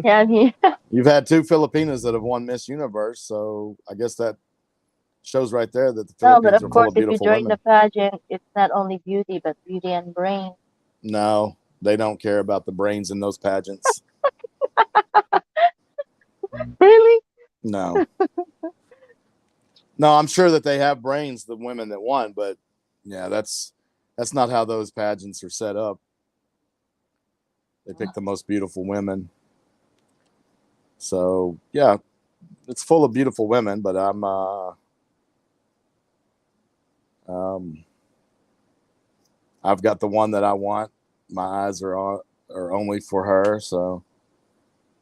yeah, I'm here. You've had two Filipinas that have won Miss Universe, so I guess that shows right there that the No, but Philippines of are full course, of if you beautiful join the women. pageant, it's not only beauty, but beauty and brain. No, they don't care about the brains in those pageants. Really? No, no, I'm sure that they have brains, the women that won, but yeah, that's not how those pageants are set up. They pick the most beautiful women. So yeah, it's full of beautiful women, but um, I've got the one that I want. My eyes are only for her. So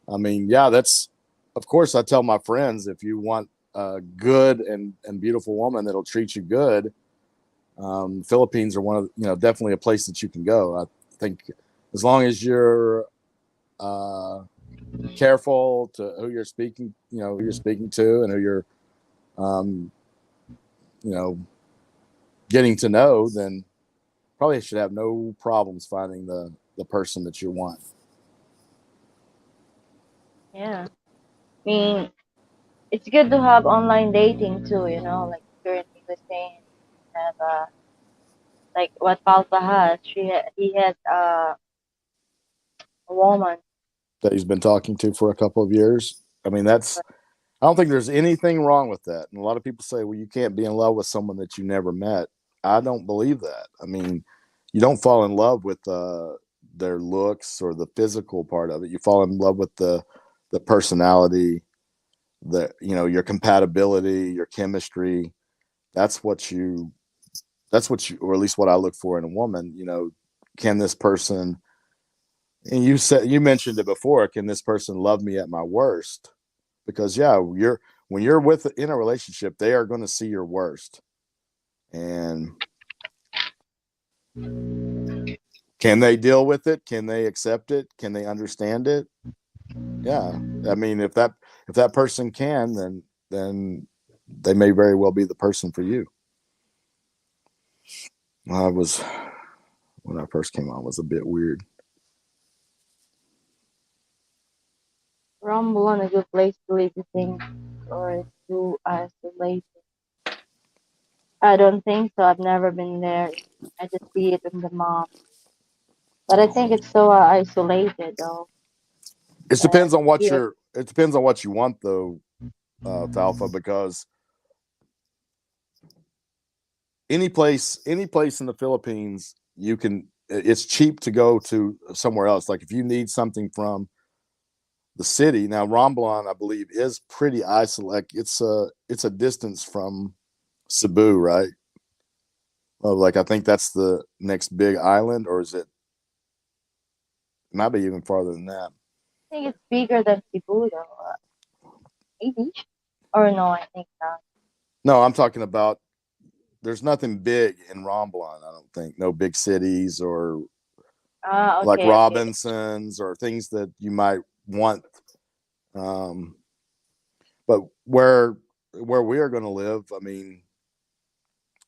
I mean, yeah, that's of course I tell my friends if you want a good and beautiful woman that'll treat you good, Philippines are one of definitely a place that you can go. I think as long as you're uh, careful to who you're speaking, who you're speaking to, and who you're um, you know getting to know, then probably should have no problems finding the person that you want. Yeah. I mean, it's good to have online dating too, like currently was saying, have like what Palpa has. He has a woman. That he's been talking to for a couple of years. I mean, that's I don't think there's anything wrong with that. And a lot of people say, well, you can't be in love with someone that you never met. I don't believe that. I mean, you don't fall in love with their looks or the physical part of it. You fall in love with the personality, your compatibility, your chemistry. That's what you or at least what I look for in a woman. Can this person, and you mentioned it before, can this person love me at my worst? Because yeah, when you're with in a relationship, they are going to see your worst. And can they deal with it? Can they accept it? Can they understand it? Yeah. I mean, if that person can, then they may very well be the person for you. I was When I first came on was a bit weird. Rumble a good place to live, you think, or it's too isolated? I don't think so. I've never been there. I just see it in the map. But I think it's so isolated though. It Uh, depends on what here, you're. It depends on what you want, though, Falfa. Because any place in the Philippines, you can. It's cheap to go to somewhere else. Like if you need something from the city. Now, Romblon, I believe, is pretty isolated. It's a distance from Cebu, right? Like I think that's the next big island, or is it? It might be even farther than that. I think it's bigger than Cebu though. Maybe. Or no, I think not. No, I'm talking about. There's nothing big in Romblon. I don't think. No big cities or Ah, like okay, okay. Robinsons or things that you might want. Um, but where we are going to live, I mean,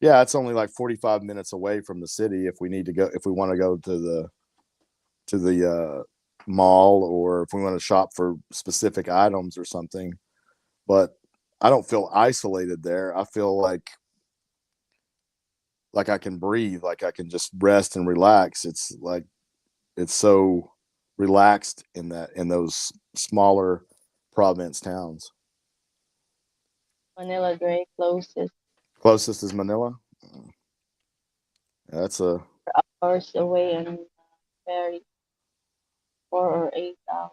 yeah, it's only like 45 minutes away from the city if we want to go to the mall, or if we want to shop for specific items or something. But I don't feel isolated there. I feel like I can breathe, like I can just rest and relax. It's like it's so relaxed in those smaller province towns. Manila very closest, Closest is Manila. That's a 4 hours away and very 4 or 8 hours.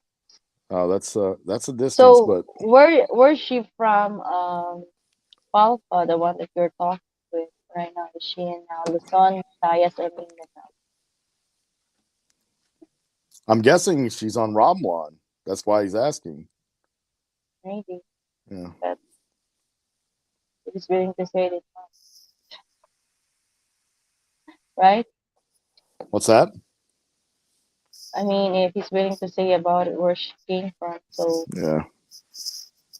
that's a distance, So but where's she from? Palpa, the one that you're talking with right now. Is she in Luzon, Visayas, or Mindanao? I'm guessing she's on Romlon. That's why he's asking. Maybe, Yeah. but if he's willing to say it, right? What's that? I mean, if he's willing to say about it, where she came from. So Yeah.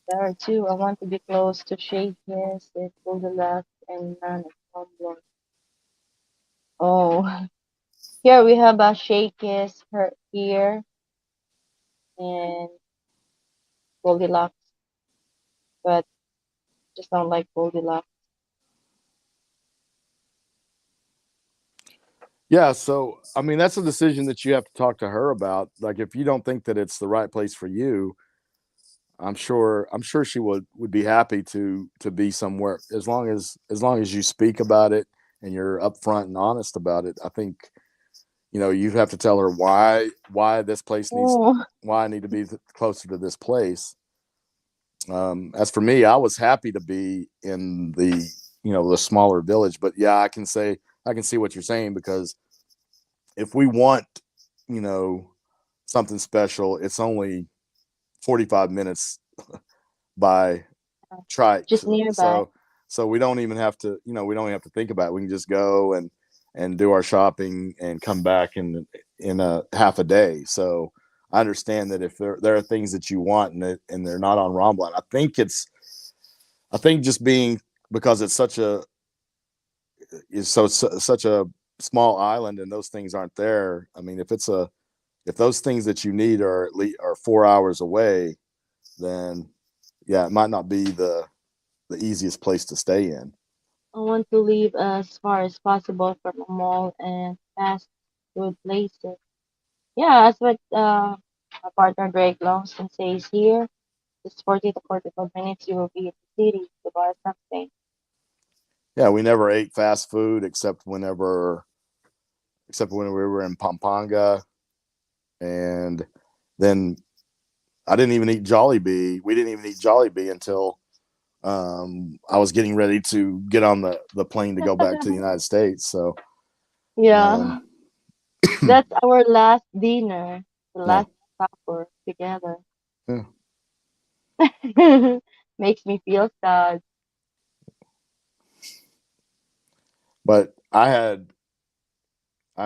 there are two. I want to be close to Shakey's, it's Goldilocks, and none of Tumblr. Oh, here we have a Shakey's her here and Goldilocks, but just don't like Goldilocks. Yeah, so I mean that's a decision that you have to talk to her about. Like if you don't think that it's the right place for you, I'm sure she would be happy to be somewhere as long as you speak about it and you're upfront and honest about it. I think you have to tell her why this place needs Oh, why I need to be closer to this place. As for me, I was happy to be in the smaller village, but yeah, I can see what you're saying, because if we want you know something special, it's only 45 minutes by trike. just nearby. So we don't even have to we don't even have to think about it. We can just go and do our shopping and come back in a half a day. So I understand that if there are things that you want and they're not on Rombline, I think just being, because it's such a small island and those things aren't there. I mean, if those things that you need are at least are 4 hours away, then yeah, it might not be the easiest place to stay in. I want to live as far as possible from a mall and fast food places. Yeah, that's what my partner Drake Longston says here. Just 40 to 45 minutes, you will be in the city to buy something. Yeah, we never ate fast food except when we were in Pampanga, and then I didn't even eat Jollibee. We didn't even eat Jollibee until I was getting ready to get on the plane to go back to the United States. So um, Yeah, that's our last dinner, the yeah, last supper together. yeah. Makes me feel sad. But I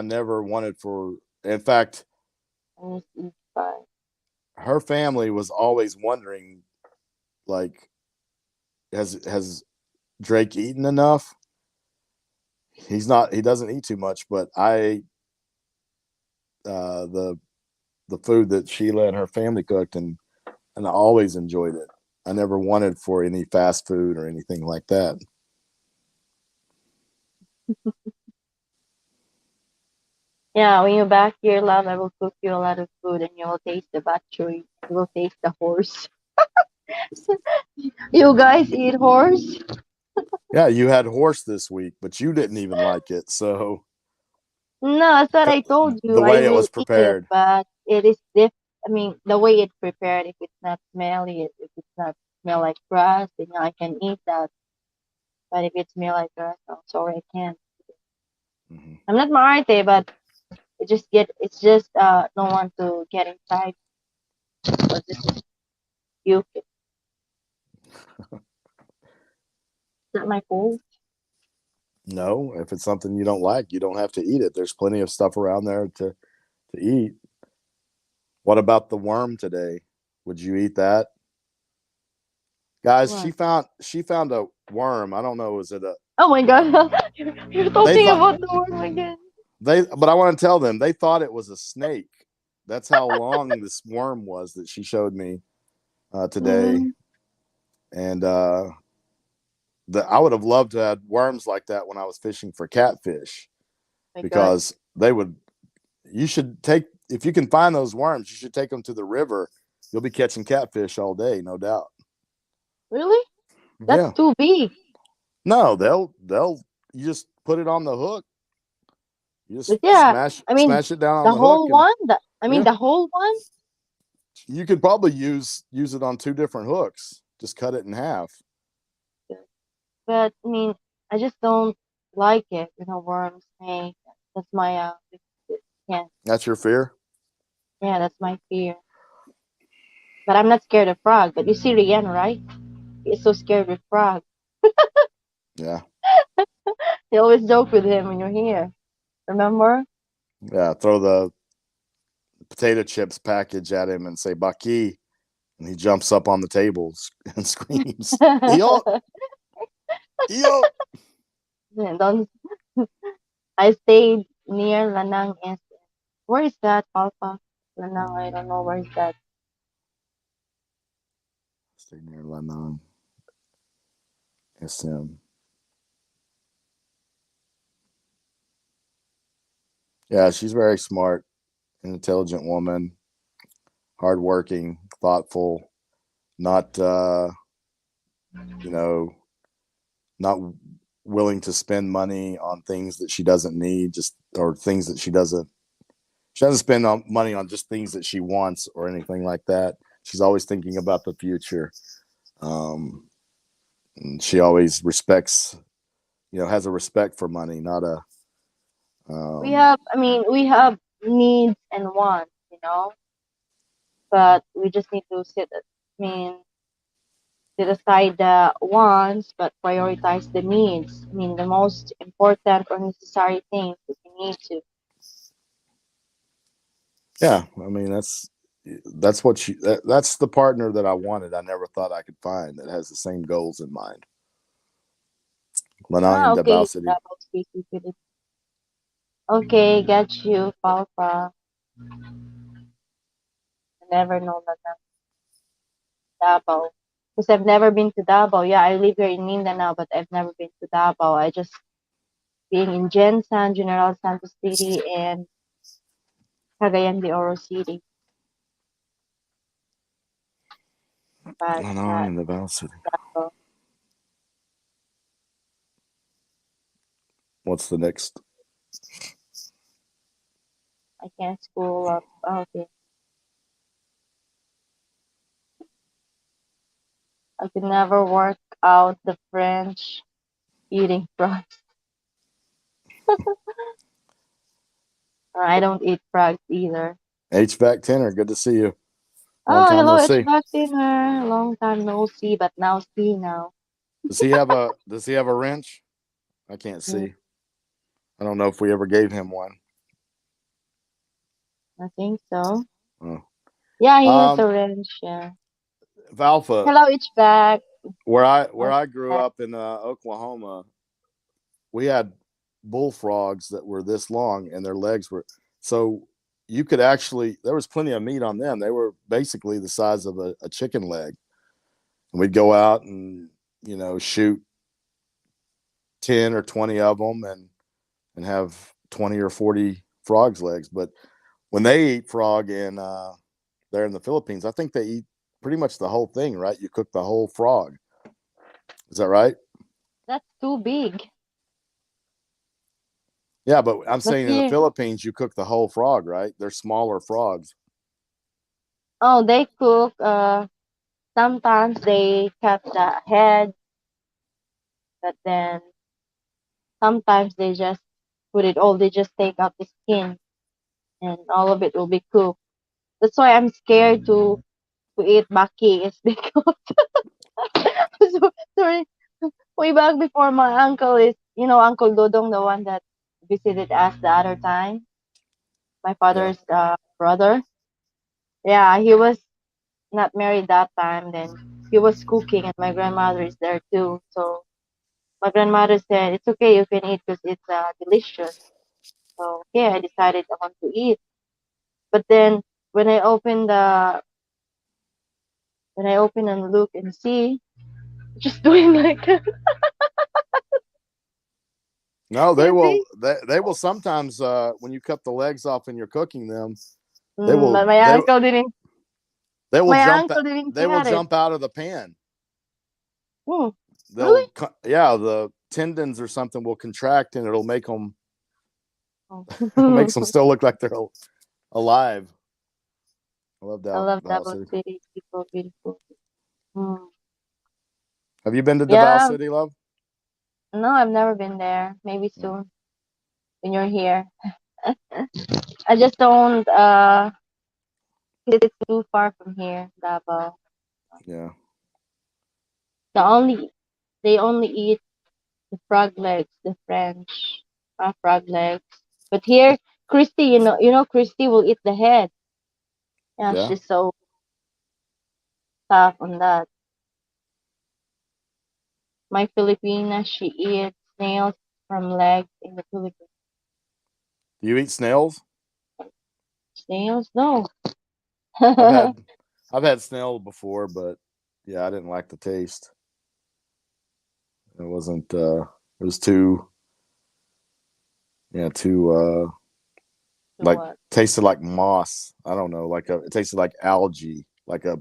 never wanted for. In fact, I miss each bite. her family was always wondering, like, has Drake eaten enough? He's not. He doesn't eat too much, but I the food that Sheila and her family cooked, and I always enjoyed it. I never wanted for any fast food or anything like that. Yeah, when you're back here, love, I will cook you a lot of food and you will taste the batchoy. You will taste the horse. You guys eat horse? Yeah, you had horse this week, but you didn't even like it. So No, that's what I told you. the I way it will was eat it, prepared. but it is I mean, the way it's prepared, if it's not smelly, if it's not smell like grass, then yeah, I can eat that. But if it smell like grass, I'm sorry, I can't. Mm-hmm. I'm not Maarte, but it's just no one to get inside or just puke. It's not my fault. No, if it's something you don't like, you don't have to eat it. There's plenty of stuff around there to eat. What about the worm today? Would you eat that? Guys, What? she found a worm. I don't know, is it a Oh my god, you're they talking thought about the worm again. but I want to tell them they thought it was a snake. That's how long this worm was that she showed me today. Mm, And I would have loved to have worms like that when I was fishing for catfish, my god. because they would. You should take if you can find those worms. You should take them to the river. You'll be catching catfish all day, no doubt. Really? That's Yeah. too big. No, they'll. You just put it on the hook. You just But yeah, I mean, smash it down on the the hook, whole and one. yeah, The whole one. you could probably use it on two different hooks. Just cut it in half. But I mean, I just don't like it. You know, worms, snake. That's my yeah, That's your fear. yeah, that's my fear. But I'm not scared of frog. But you see Rian, right? He's so scared with frog. Yeah, They always joke with him when you're here. Remember? yeah. Throw the potato chips package at him and say "Baki," and he jumps up on the tables and screams, "Yo, yo!" Don't. I stayed near Lanang. Where is that, Alpha? Lanang. I don't know where is that. Stay near Lanang. SM. Yeah, she's very smart, an intelligent woman, hardworking, thoughtful, not you know, not willing to spend money on things that she doesn't need, just or things that she doesn't. She doesn't spend money on just things that she wants or anything like that. She's always thinking about the future. Um, and she always respects, has a respect for money, not a. We Um, have, I mean, we have needs and wants, but we just need to set aside the wants, but prioritize the needs. I mean, the most important or necessary things that you need to. yeah, I mean that's what that's the partner that I wanted. I never thought I could find that has the same goals in mind. Lanai Ah, and okay. Dabao. That was easy to do. Okay, got you, Papa. I never know that Davao. Because I've never been to Davao. Yeah, I live here in Mindanao, but I've never been to Davao. I just being in Jensan, General Santos City, and Cagayan de Oro City, but Lanai not and Davao City. Davao. What's the next? I can't school up. Oh, okay. I could never work out the French eating frogs. I don't eat frogs either. HVAC Tenor. Good to see you. Long Oh, time hello, no it's see. back dinner. Long time no see, but now see now. Does he have a wrench? I can't Mm, see. I don't know if we ever gave him one. I think so. Oh. Yeah, he has a Um, wrench. Yeah. Alpha, Hello, it's back. where I grew up in Oklahoma, we had bullfrogs that were this long and their legs were so you could actually there was plenty of meat on them. They were basically the size of a chicken leg. And we'd go out and shoot 10 or 20 of them and have 20 or 40 frogs legs. But when they eat frog in there in the Philippines, I think they eat pretty much the whole thing, right? You cook the whole frog. Is that right? That's too big. Yeah, but I'm But saying in the here, Philippines, you cook the whole frog, right? They're smaller frogs. oh, they cook. Sometimes they cut the head, but then sometimes they just put it all. They just take out the skin, and all of it will be cooked. That's why I'm scared to eat baki. It's because so, sorry, way back before my uncle is, Uncle Dodong, the one that visited us the other time, my Yeah. father's brother. Yeah, he was not married that time. Then he was cooking, and my grandmother is there too. So my grandmother said, "It's okay, you can eat because it's delicious." So okay, I decided I want to eat. But then when I open the when I open and look and see, just doing like No, they you will. see. They will sometimes when you cut the legs off and you're cooking them, they But will they they will my jump uncle didn't they will get it. jump out of the pan. Hmm, really? Yeah, the tendons or something will contract and it'll make them Oh. makes them still look like they're alive. I love I love Davao Davao City. City. People beautiful. Hmm. Have you been to Davao Yeah, City, love? no, I've never been there. Maybe Oh, soon when you're here. I just don't. It's too far from here, Davao. yeah. The only they only eat the frog legs, the French frog legs. But here, Christy, Christy will eat the head. Yeah, Yeah. she's so tough on that. My Filipina, she eats snails from legs in the Philippines. Do you eat snails? Snails? No. I've had I've had snail before, but yeah, I didn't like the taste. It wasn't it was too too like What? tasted like moss. I don't know, it tasted like algae, like a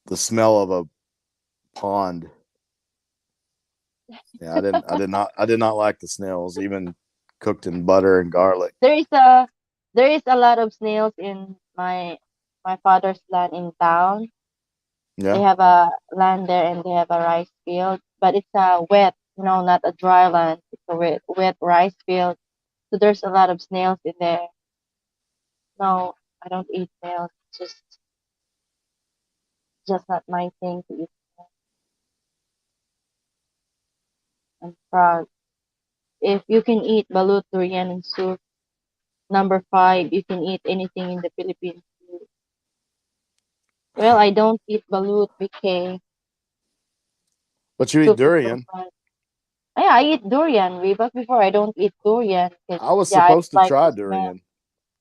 the smell of a pond. Yeah, I did not like the snails. Even cooked in butter and garlic. There is a there is a lot of snails in my father's land in town. They Yeah. have a land there and they have a rice field, but it's a wet, not a dry land. It's a wet rice field. So there's a lot of snails in there. No, I don't eat snails. Just not my thing to eat snails and frog. If you can eat balut, durian, and soup, number five, you can eat anything in the Philippines. Well, I don't eat balut, BK. But you eat Soup number durian. five. Yeah, I eat durian, way back before. I don't eat durian because I was yeah, I don't supposed to like try the smell. durian.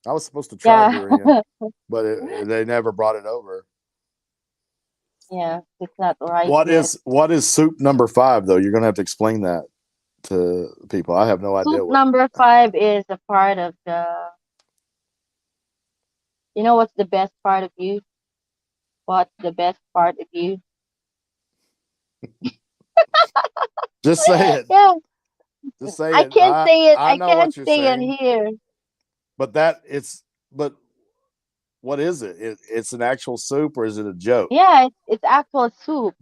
I was supposed to try Yeah, durian, but they never brought it over. yeah, it's not ripe What yet. is soup number five though? You're gonna have to explain that to people. I have no Soup idea what. number five is a part of the. You know what's the best part of you? What's the best part of you? Just say it. Yeah, Just say I it. can't say it. I I know can't what you're say it saying, here. but but what is it? It's an actual soup or is it a joke? Yeah, it's actual soup.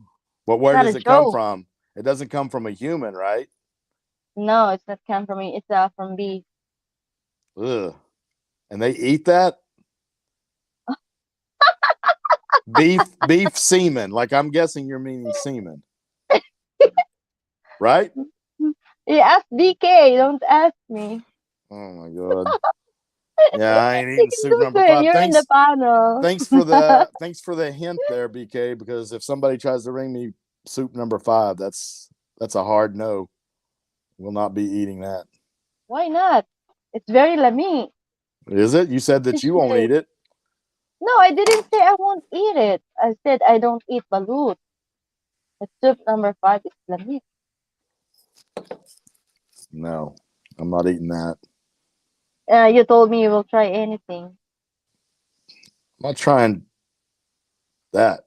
But It's where not a does it come joke. from? It doesn't come from a human, right? No, it's not come from me. It's from beef. Ugh. And they eat that beef semen. Like I'm guessing you're meaning semen, right? You ask DK. Don't ask me. Oh my god. Yeah, I ain't You eating can soup number Google it. five. You're in the panel. Thanks for the hint there, BK. Because if somebody tries to ring me soup number five, that's a hard no. Will not be eating that. Why not? It's very lami. Is it? You said that Fish you won't fillet. eat it. No, I didn't say I won't eat it. I said I don't eat balut. The soup number five is lami. No, I'm not eating that. You told me you will try anything. I'm not trying that.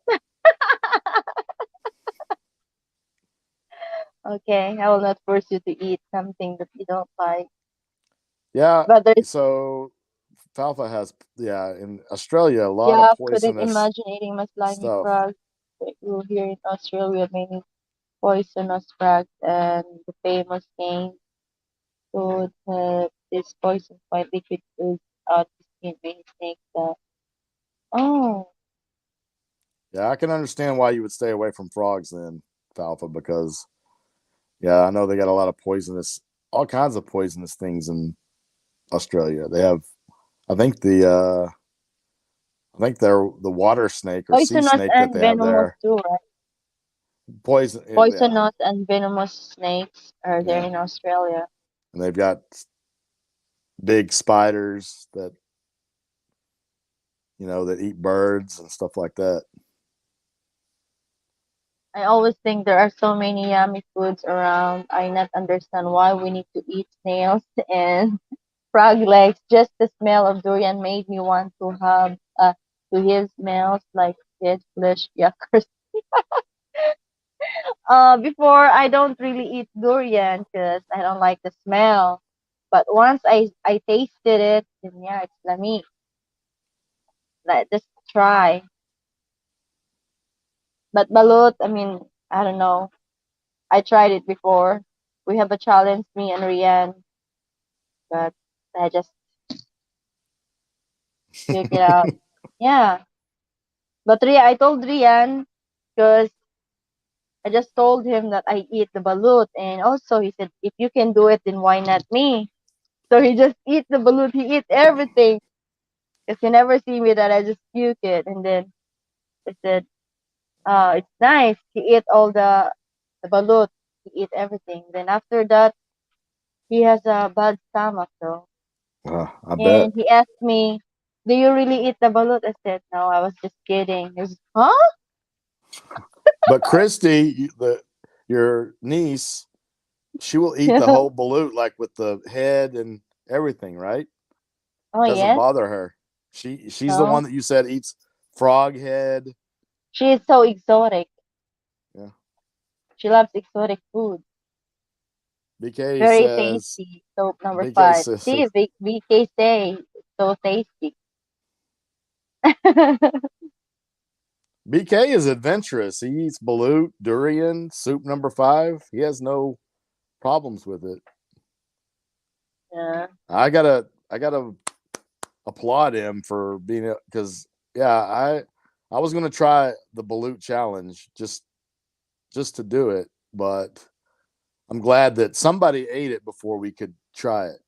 Okay, I will not force you to eat something that you don't like. Yeah. But there's So Falfa has, yeah, in Australia, a lot of yeah, couldn't poisonous imagine eating my slimy stuff. frog. But you here in Australia, many poisonous frogs and the famous game food this poison by liquid foods out the skin many snakes that oh Yeah, I can understand why you would stay away from frogs then, Falfa, because yeah, I know they got a lot of all kinds of poisonous things in Australia. They have, I think I think they're the water snake or sea poisonous snake that and they have venomous there. too, right? Poison, yeah, Poisonous and venomous snakes are there yeah, in Australia. and they've got big spiders that that eat birds and stuff like that. I always think there are so many yummy foods around. I not understand why we need to eat snails and frog legs. Just the smell of durian made me want to have smells like dead flesh yuckers. Before I don't really eat durian because I don't like the smell. But once I tasted it, then yeah, it's yummy. Like just try. But balut, I mean, I don't know. I tried it before. We have a challenge, me and Rian, but I just took it out. Yeah, but I told Rian because I just told him that I eat the balut, and also he said, if you can do it, then why not me? So he just eat the balut. He eat everything. Cause he never see me that I just puke it, and then I said, it's nice." He ate all the balut. He eat everything. Then after that, he has a bad stomach though, I bet. and he asked me, "Do you really eat the balut?" I said, "No, I was just kidding." He was, "Huh?" But Christy, your niece, she will eat the whole balut, like with the head and everything, right? Oh Doesn't yes, bother her. She's the no. one that you said eats frog head. She is so exotic. Yeah. She loves exotic food. BK Very says tasty. Soap number BK five. says See, BK say it's so tasty. BK is adventurous. He eats balut, durian, soup number 5. He has no problems with it. Yeah. I gotta applaud him for being, because yeah, I was gonna try the balut challenge just to do it, but I'm glad that somebody ate it before we could try it.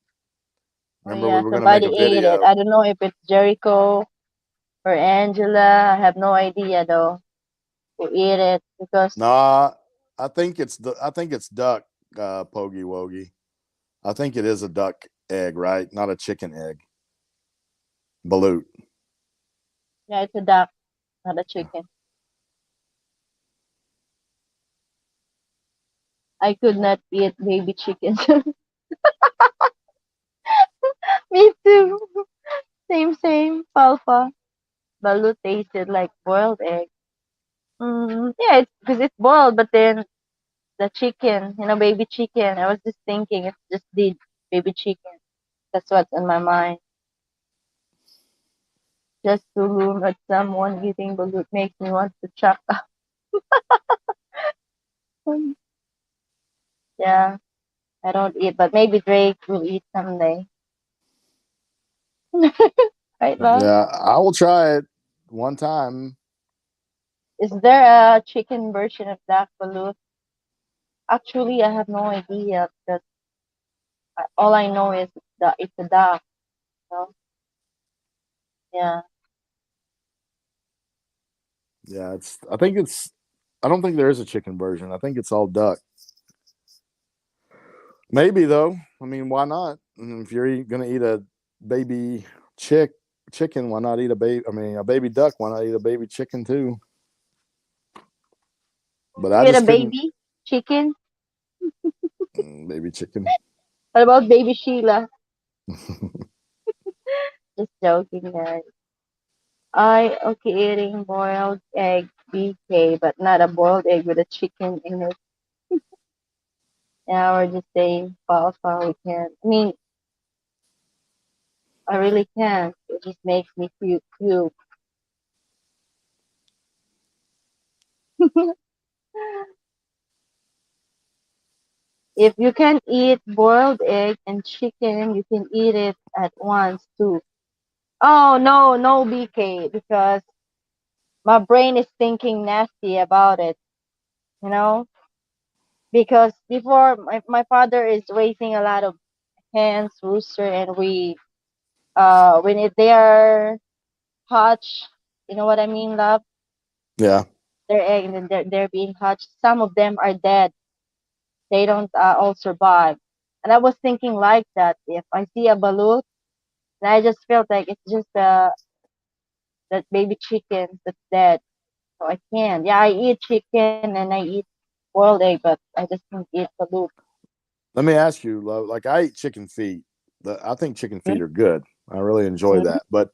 Oh Remember, we yeah, were gonna make somebody a ate it. video. I don't know if it's Jericho or Angela. I have no idea though who ate it because Nah, I think it's duck, Pogie Wogie. I think it is a duck egg, right? Not a chicken egg. Balut. yeah, it's a duck, not a chicken. I could not eat baby chicken. Me too. Same. Palpa. Balut tasted like boiled egg. Yeah, it's because it's boiled, but then the chicken, baby chicken. I was just thinking it's just the baby chicken. That's what's in my mind. Just to look at someone eating balut makes me want to chuck up. Yeah, I don't eat, but maybe Drake will eat someday. Right, love? Yeah, I will try it one time. Is there a chicken version of duck balut? Actually, I have no idea because all I know is that it's a duck. So, yeah. Yeah, it's. I think it's. I don't think there is a chicken version. I think it's all duck. Maybe though. I mean, why not? If you're gonna eat a baby chicken, why not eat a baby? I mean, a baby duck. Why not eat a baby chicken too? But I You had a just couldn't. baby chicken? Baby chicken. What about baby Sheila? Just joking, guys. I okay eating boiled egg BK, but not a boiled egg with a chicken in it. Yeah, we're just saying falafel. We can. I mean, I really can't. It just makes me puke. If you can eat boiled egg and chicken, you can eat it at once too. Oh no, no BK, because my brain is thinking nasty about it, you know? Because before my father is raising a lot of hens, rooster, and we when they are hatched, you know what I mean, love? Yeah. Their egg and then they're being hatched. Some of them are dead. They don't all survive. And I was thinking like that. If I see a balut, and I just felt like it's just that baby chicken that's dead. So I can't. Yeah, I eat chicken and I eat boiled egg, but I just can't eat balut. Let me ask you, love. Like I eat chicken feet. I think chicken feet are good. I really enjoy Mm-hmm. that. But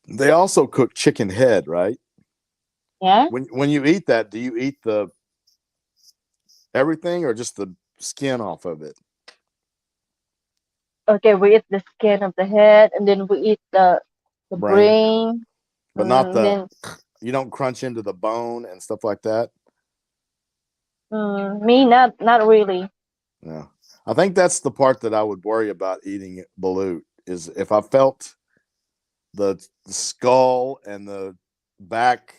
they also cook chicken head, right? Yeah. When you eat that, do you eat the everything or just the skin off of it? Okay, we eat the skin of the head, and then we eat the Brain, brain. but not the. Then You don't crunch into the bone and stuff like that. me not really. Yeah, I think that's the part that I would worry about eating balut is if I felt the skull and the back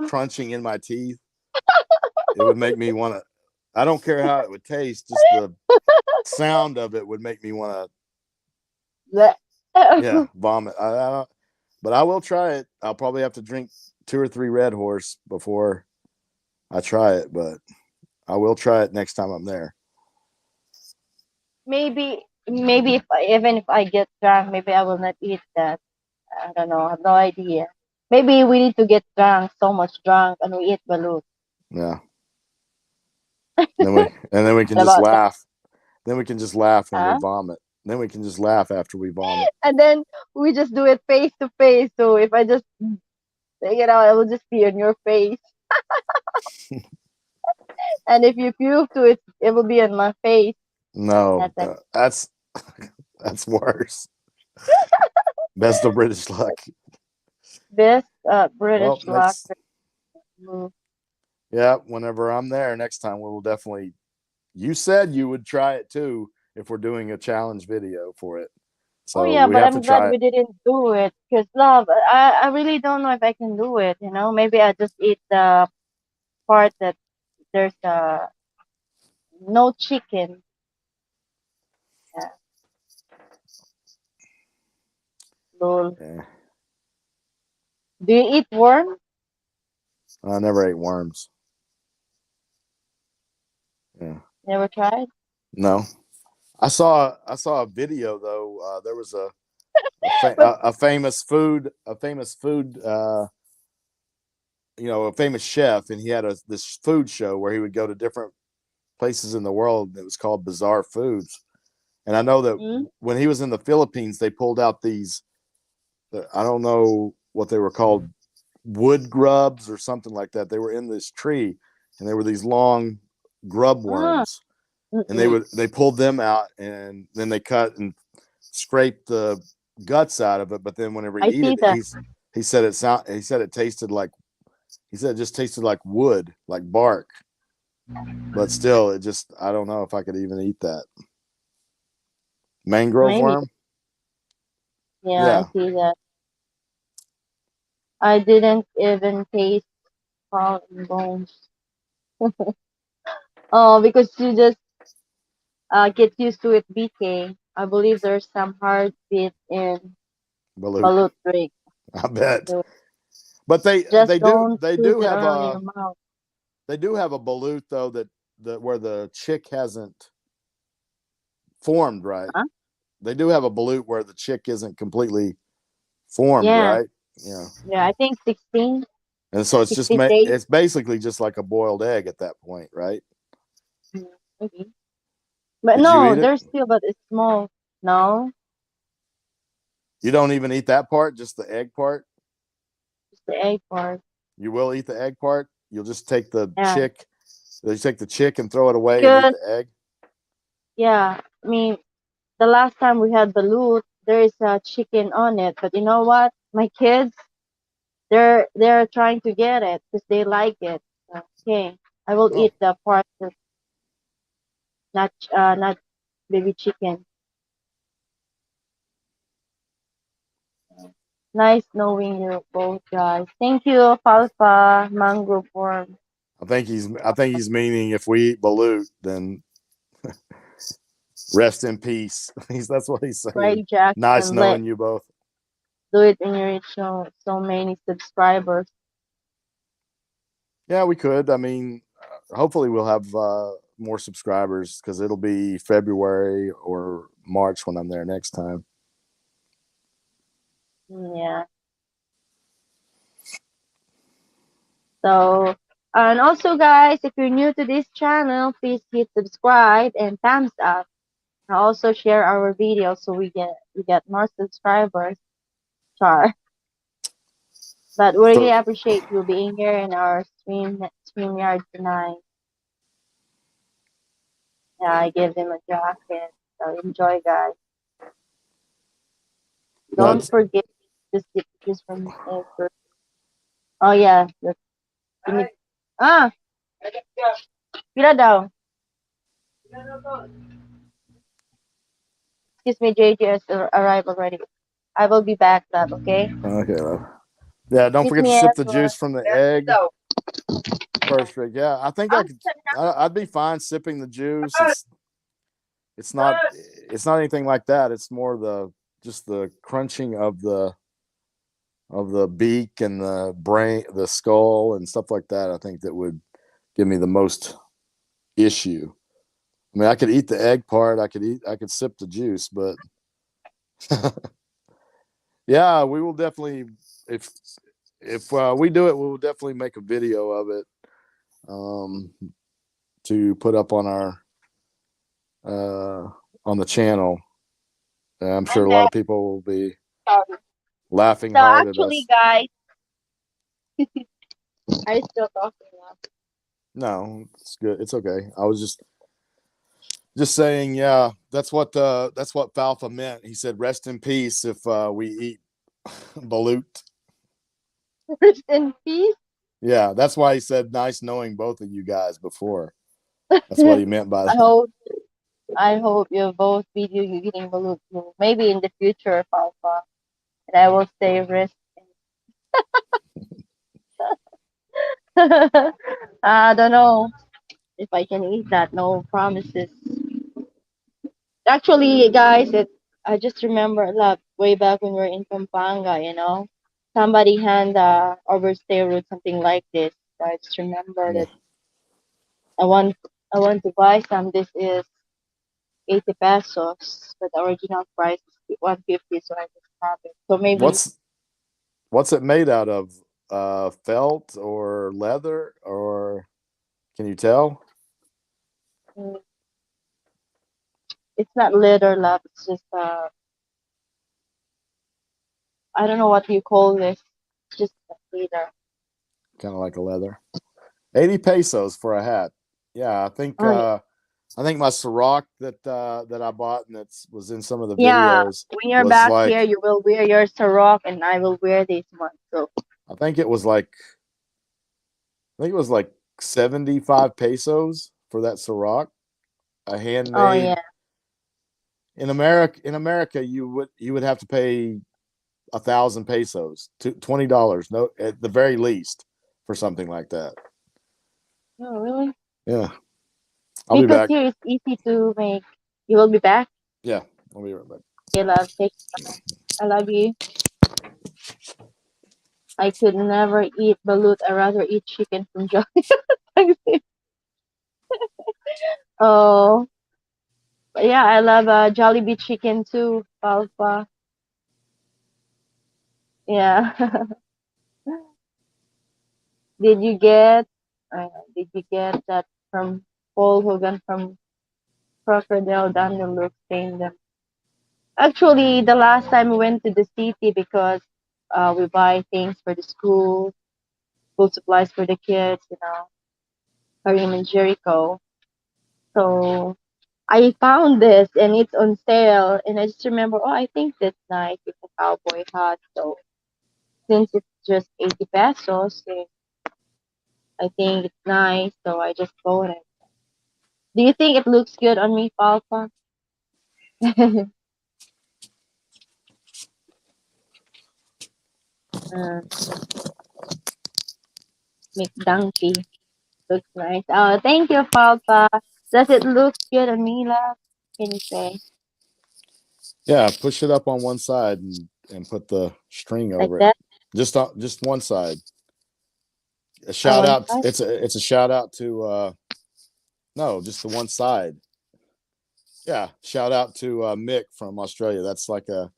crunching in my teeth, it would make me want to. I don't care how it would taste, just the sound of it would make me want to, Blech. yeah, vomit. I don't, but I will try it. I'll probably have to drink 2 or 3 Red Horse before I try it, but I will try it next time I'm there. Maybe if even if I get drunk, maybe I will not eat that. I don't know. I have no idea. Maybe we need to get drunk, so much drunk, and we eat balut. Yeah. And then we can What just about that? laugh. Then we can just laugh when we Huh? vomit. Then we can just laugh after we vomit. And then we just do it face to face. So if I just take it out, it will just be on your face. And if you puke to it, it will be on my face. No, That's like that's worse. That's the British luck. this Well, British luck next, move. yeah, whenever I'm there next time, we will definitely. You said you would try it too if we're doing a challenge video for it. Oh So yeah, we but have to I'm glad try it. we didn't do it because love, I really don't know if I can do it. You know, maybe I just eat the part that there's no chicken. Yeah, lol. Yeah, Do you eat worm? I never ate worms. Yeah, Never tried. no. I saw a video though. There was But a famous food a famous chef, and he had this food show where he would go to different places in the world. It was called Bizarre Foods, and I know that mm, when he was in the Philippines, they pulled out these. I don't know what they were called, wood grubs or something like that. They were in this tree, and they were these long grub ah, worms, and mm-mm. they pulled them out, and then they cut and scraped the guts out of it. But then whenever I he ate see it, that. he said it tasted like he said it just tasted like wood, like bark. But still, it just I don't know if I could even eat that mangrove Maybe. worm. Yeah, I Yeah, see that. I didn't even taste skull and bones. Oh, because you just get used to it, BK. I believe there's some hard bit in balut. balut break. I bet. So But just don't they put do it have on a your mouth. balut though that where the chick hasn't formed right. Huh? They do have a balut where the chick isn't completely formed Yeah. right. Yeah, Yeah, I think 16, and so sixteen days. it's basically just like a boiled egg at that point, right? Mm, maybe. But Did you no, eat it? there's still, but it's small. No, You don't even eat that part, just the egg part. it's the egg part. You will eat the egg part. You'll just take the Yeah. chick. You take the chick and throw it away and eat Because, the egg. yeah, I mean, the last time we had balut, there is a chicken on it. But you know what? My kids, they're trying to get it because they like it. Okay, I will Oh, eat the part that's not baby chicken. Nice knowing you both guys. Thank you, Falfa Mango Form. I think he's meaning if we eat balut, then rest in peace. That's what he's saying. Craig Nice Jackson, let knowing you both. do it in your so many subscribers. Yeah, we could. I mean, hopefully we'll have more subscribers because it'll be February or March when I'm there next time. Yeah. So, and also, guys, if you're new to this channel, please hit subscribe and thumbs up. And also share our videos so we get more subscribers. Char. But we really So appreciate you being here in our stream yard tonight. Yeah, I give them a jacket. So enjoy, guys. Don't that's forget to stick this from Oh yeah, you need, ah, pila daw. Excuse me, JJ has arrived already. I will be back, love. Okay. okay. Love. Yeah, don't Excuse forget to me, sip the everyone. juice from the egg first. Rick. Yeah, I think I could. I'd be fine sipping the juice. It's not it's not anything like that. It's more the just the crunching of the beak and the brain, the skull and stuff like that. I think that would give me the most issue. I mean, I could eat the egg part. I could sip the juice, but yeah, we will definitely if we do it, we'll definitely make a video of it um, to put up uh, on the channel. I'm sure I'm a lot back. of people will be Sorry. laughing So hard at actually, us. guys, are you still talking now? No, it's good. It's okay. I was just saying, yeah, that's what Falfa meant. He said, "Rest in peace if we eat balut." Rest in peace. Yeah, that's why he said, "Nice knowing both of you guys before." That's what I he meant by that. hope I hope you both video you eating balut too. Maybe in the future, Papa. And I will say rest. I don't know if I can eat that. No promises. Actually, guys, I just remember love way back when we were in Pampanga. Somebody hand overstay route something like this. I just remember Yeah. that I want I want to buy some. This is 80 pesos, but the original price is 150, so I just have it. So maybe What's what's it made out of? Felt or leather, or can you tell? mm, it's not leather, love. It's just I don't know what you call this. It's just leather. Kind of like a leather. 80 pesos for a hat. Yeah, Oh yeah. I think my Ciroc that I bought and that was in some of the Yeah, videos when you're was back here, like, you will wear your sarong, and I will wear this one. So, I think it was like, I think it was like 75 pesos for that Ciroc, a oh handmade. yeah, In America, you would have to pay 1,000 pesos, to $20, no, at the very least, for something like that. oh really? Yeah, I'll be Because back. here it's easy to make. You will be back. Yeah, I'll be right back. Okay, love. Take. I love you. I could never eat balut. I rather eat chicken from Johnny. Oh, but yeah, I love Jollibee chicken too. Alpha. Yeah. Did you get? Did you get that from Paul Hogan from Crocodile Dundee Look saying them? Actually, the last time we went to the city because we buy things for the school supplies for the kids, Karim and Jericho. So I found this and it's on sale, and I just remember, oh, I think that's nice. It's a cowboy hat. So since it's just 80 pesos, I think it's nice. So I just bought it. Do you think it looks good on me, Falfa? uh, McDonkey looks nice. Oh, thank you, Falfa. Does it look good on me, love? Can you say Yeah, push it up on one side and put the string like over it. that Just one side. A on shout one out. side? It's a shout out to no, just the one side. Yeah, shout out to Mick from Australia. That's like a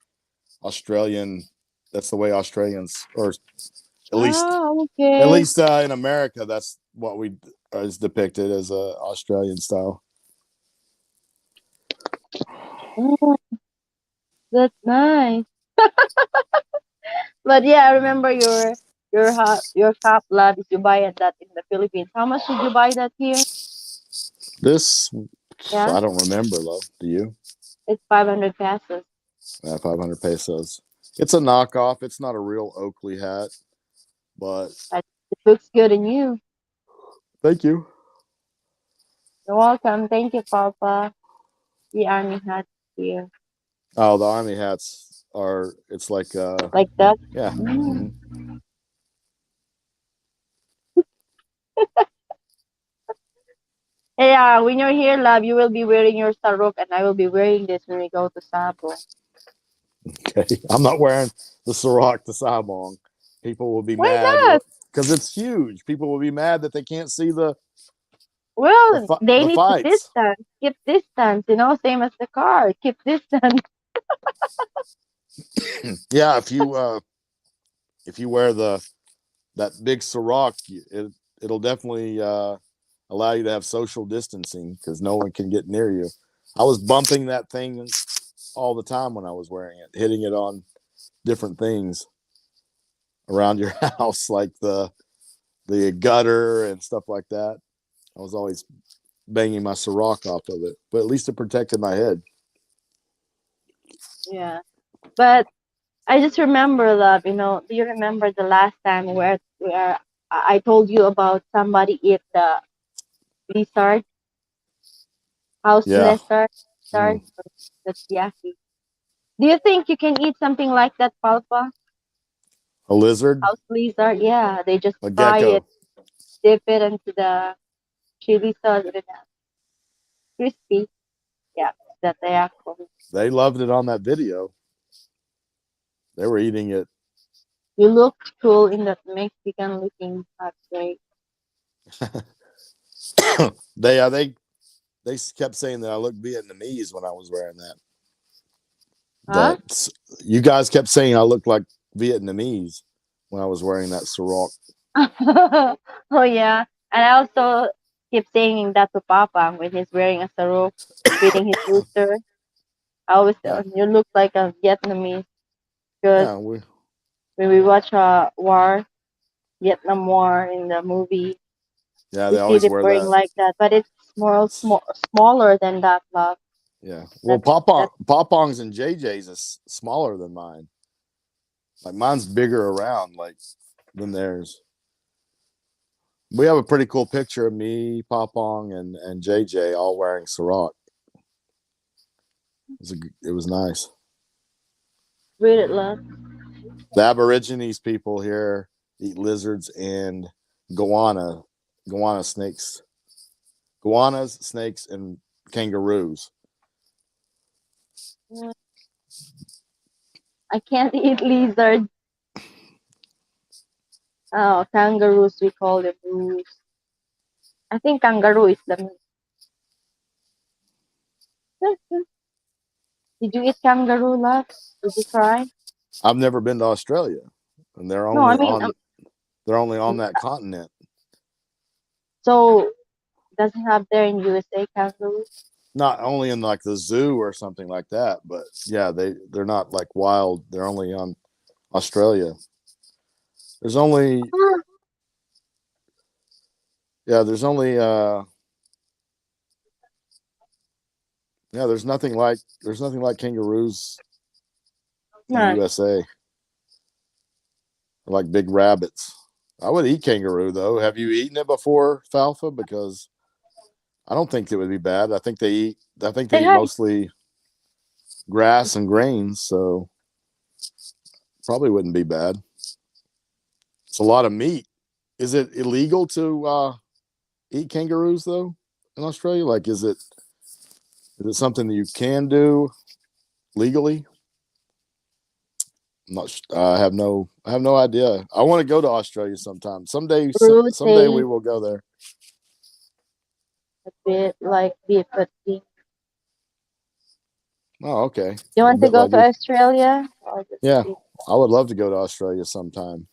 Australian. That's the way Australians, or at least Oh, okay. in America, that's what we is depicted as a Australian style. Oh, that's nice. But yeah, I remember your cup lab if you buy it that in the Philippines. How much did you buy that here? This Yeah, I don't remember though. Do you? it's 500 pesos. 500 pesos. It's a knockoff. It's not a real Oakley hat, but But it looks good in you. thank you. You're welcome. Thank you, Papa. The army hat here. Oh, the army hats are. It's like Like that. yeah. Mm. Mm-hmm. Yeah, when you're here, love, you will be wearing your sarok and I will be wearing this when we go to Sabo. Okay, I'm not wearing the Ciroc to Sabong. People will be Why mad not? because it's huge. People will be mad that they can't see Well, they the need to fights. distance. Keep distance, same as the car. Keep distance. Yeah, if you wear the that big Ciroc, it'll definitely allow you to have social distancing because no one can get near you. I was bumping that thing all the time when I was wearing it, hitting it on different things around your house, like the gutter and stuff like that. I was always banging my Ciroc off of it, but at least it protected my head. Yeah. But I just remember, love, do you remember the last time where I told you about somebody eat the lizard, house Yeah. lizard? Mm. That's yucky. Do you think you can eat something like that, Palpa? A lizard, House lizard? Yeah, they just a fry it, gecko. dip it into the chili sauce, and crispy. Yeah, that they actually. They loved it on that video. They were eating it. You look cool in that Mexican looking hot plate. They kept saying that I looked Vietnamese when I was wearing that. Huh? That you guys kept saying I looked like Vietnamese when I was wearing that Ciroc. Oh yeah, and I also keep saying that to Papa when he's wearing a sarong, feeding his rooster. I always Yeah, tell him, "You look like a Vietnamese." Because yeah, when we watch a war, Vietnam War in the movie, yeah. we They see always them wear wearing that. like that, but it's more smaller than that, love. Yeah. Well, That's Pop that's Pongs and JJ's is smaller than mine. Like mine's bigger around, like than theirs. We have a pretty cool picture of me, Popong, and JJ all wearing Ciroc. It was nice. read it, love. The Aborigines people here eat lizards and goanna, goanna snakes, goannas, snakes, and kangaroos. Mm, I can't eat lizard. Oh, kangaroos, we call them roos. I think kangaroo is the meat. Did you eat kangaroo, love? Did you try? I've never been to Australia, and No, I mean, they're only on that continent. so doesn't have there in USA kangaroo? Not only in like the zoo or something like that, but yeah, they're not like wild. They're only on Australia. There's only Ah, yeah, there's nothing like kangaroos in the no. USA. Like big rabbits. I would eat kangaroo though. Have you eaten it before, Falfa? Because I don't think it would be bad. I think they Say eat hi. mostly grass and grains, so probably wouldn't be bad. It's a lot of meat. Is it illegal to eat kangaroos though in Australia? Like, is it something that you can do legally? I'm not. I have no idea. I want to go to Australia sometime. Someday we Rotate will go there. a bit like beef, but Oh, okay. you A want to bit go like to beef. Australia or just Yeah, beef? I would love to go to Australia sometime.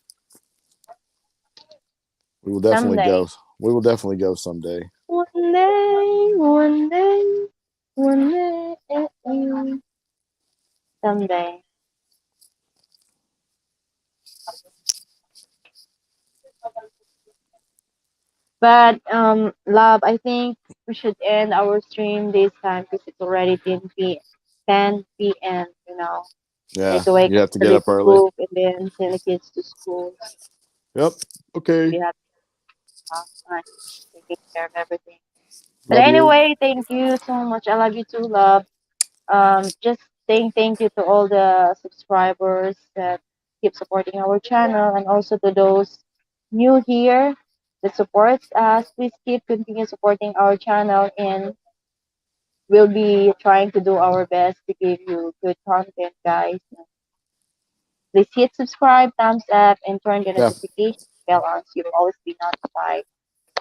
We will definitely Someday. go. We will definitely go someday. One day, one day, one day, someday. But love, I think we should end our stream this time because it's already 10 p.m. Need Yeah, to wake you up have to get early up to early. cook and then send the kids to school. Yep. Okay. We have time taking care of everything. But Love you. anyway, thank you so much. I love you too, love. Just saying thank you to all the subscribers that keep supporting our channel and also to those new here that supports us. Please keep continue supporting our channel and we'll be trying to do our best to give you good content, guys. Please hit subscribe, thumbs up, and turn the Yeah. notification bell on so you'll always be notified.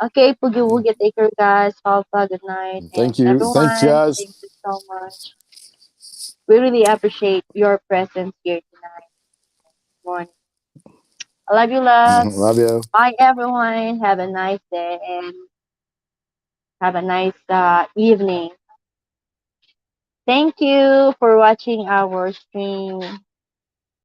Okay, Poogie Woogie, take care, guys. Alpha, good night. And Thank you. Thanks, everyone, guys. thank you so much. We really appreciate your presence here tonight morning. I love you, love. Love you. Bye, everyone. Have a nice day and have a nice evening. Thank you for watching our stream.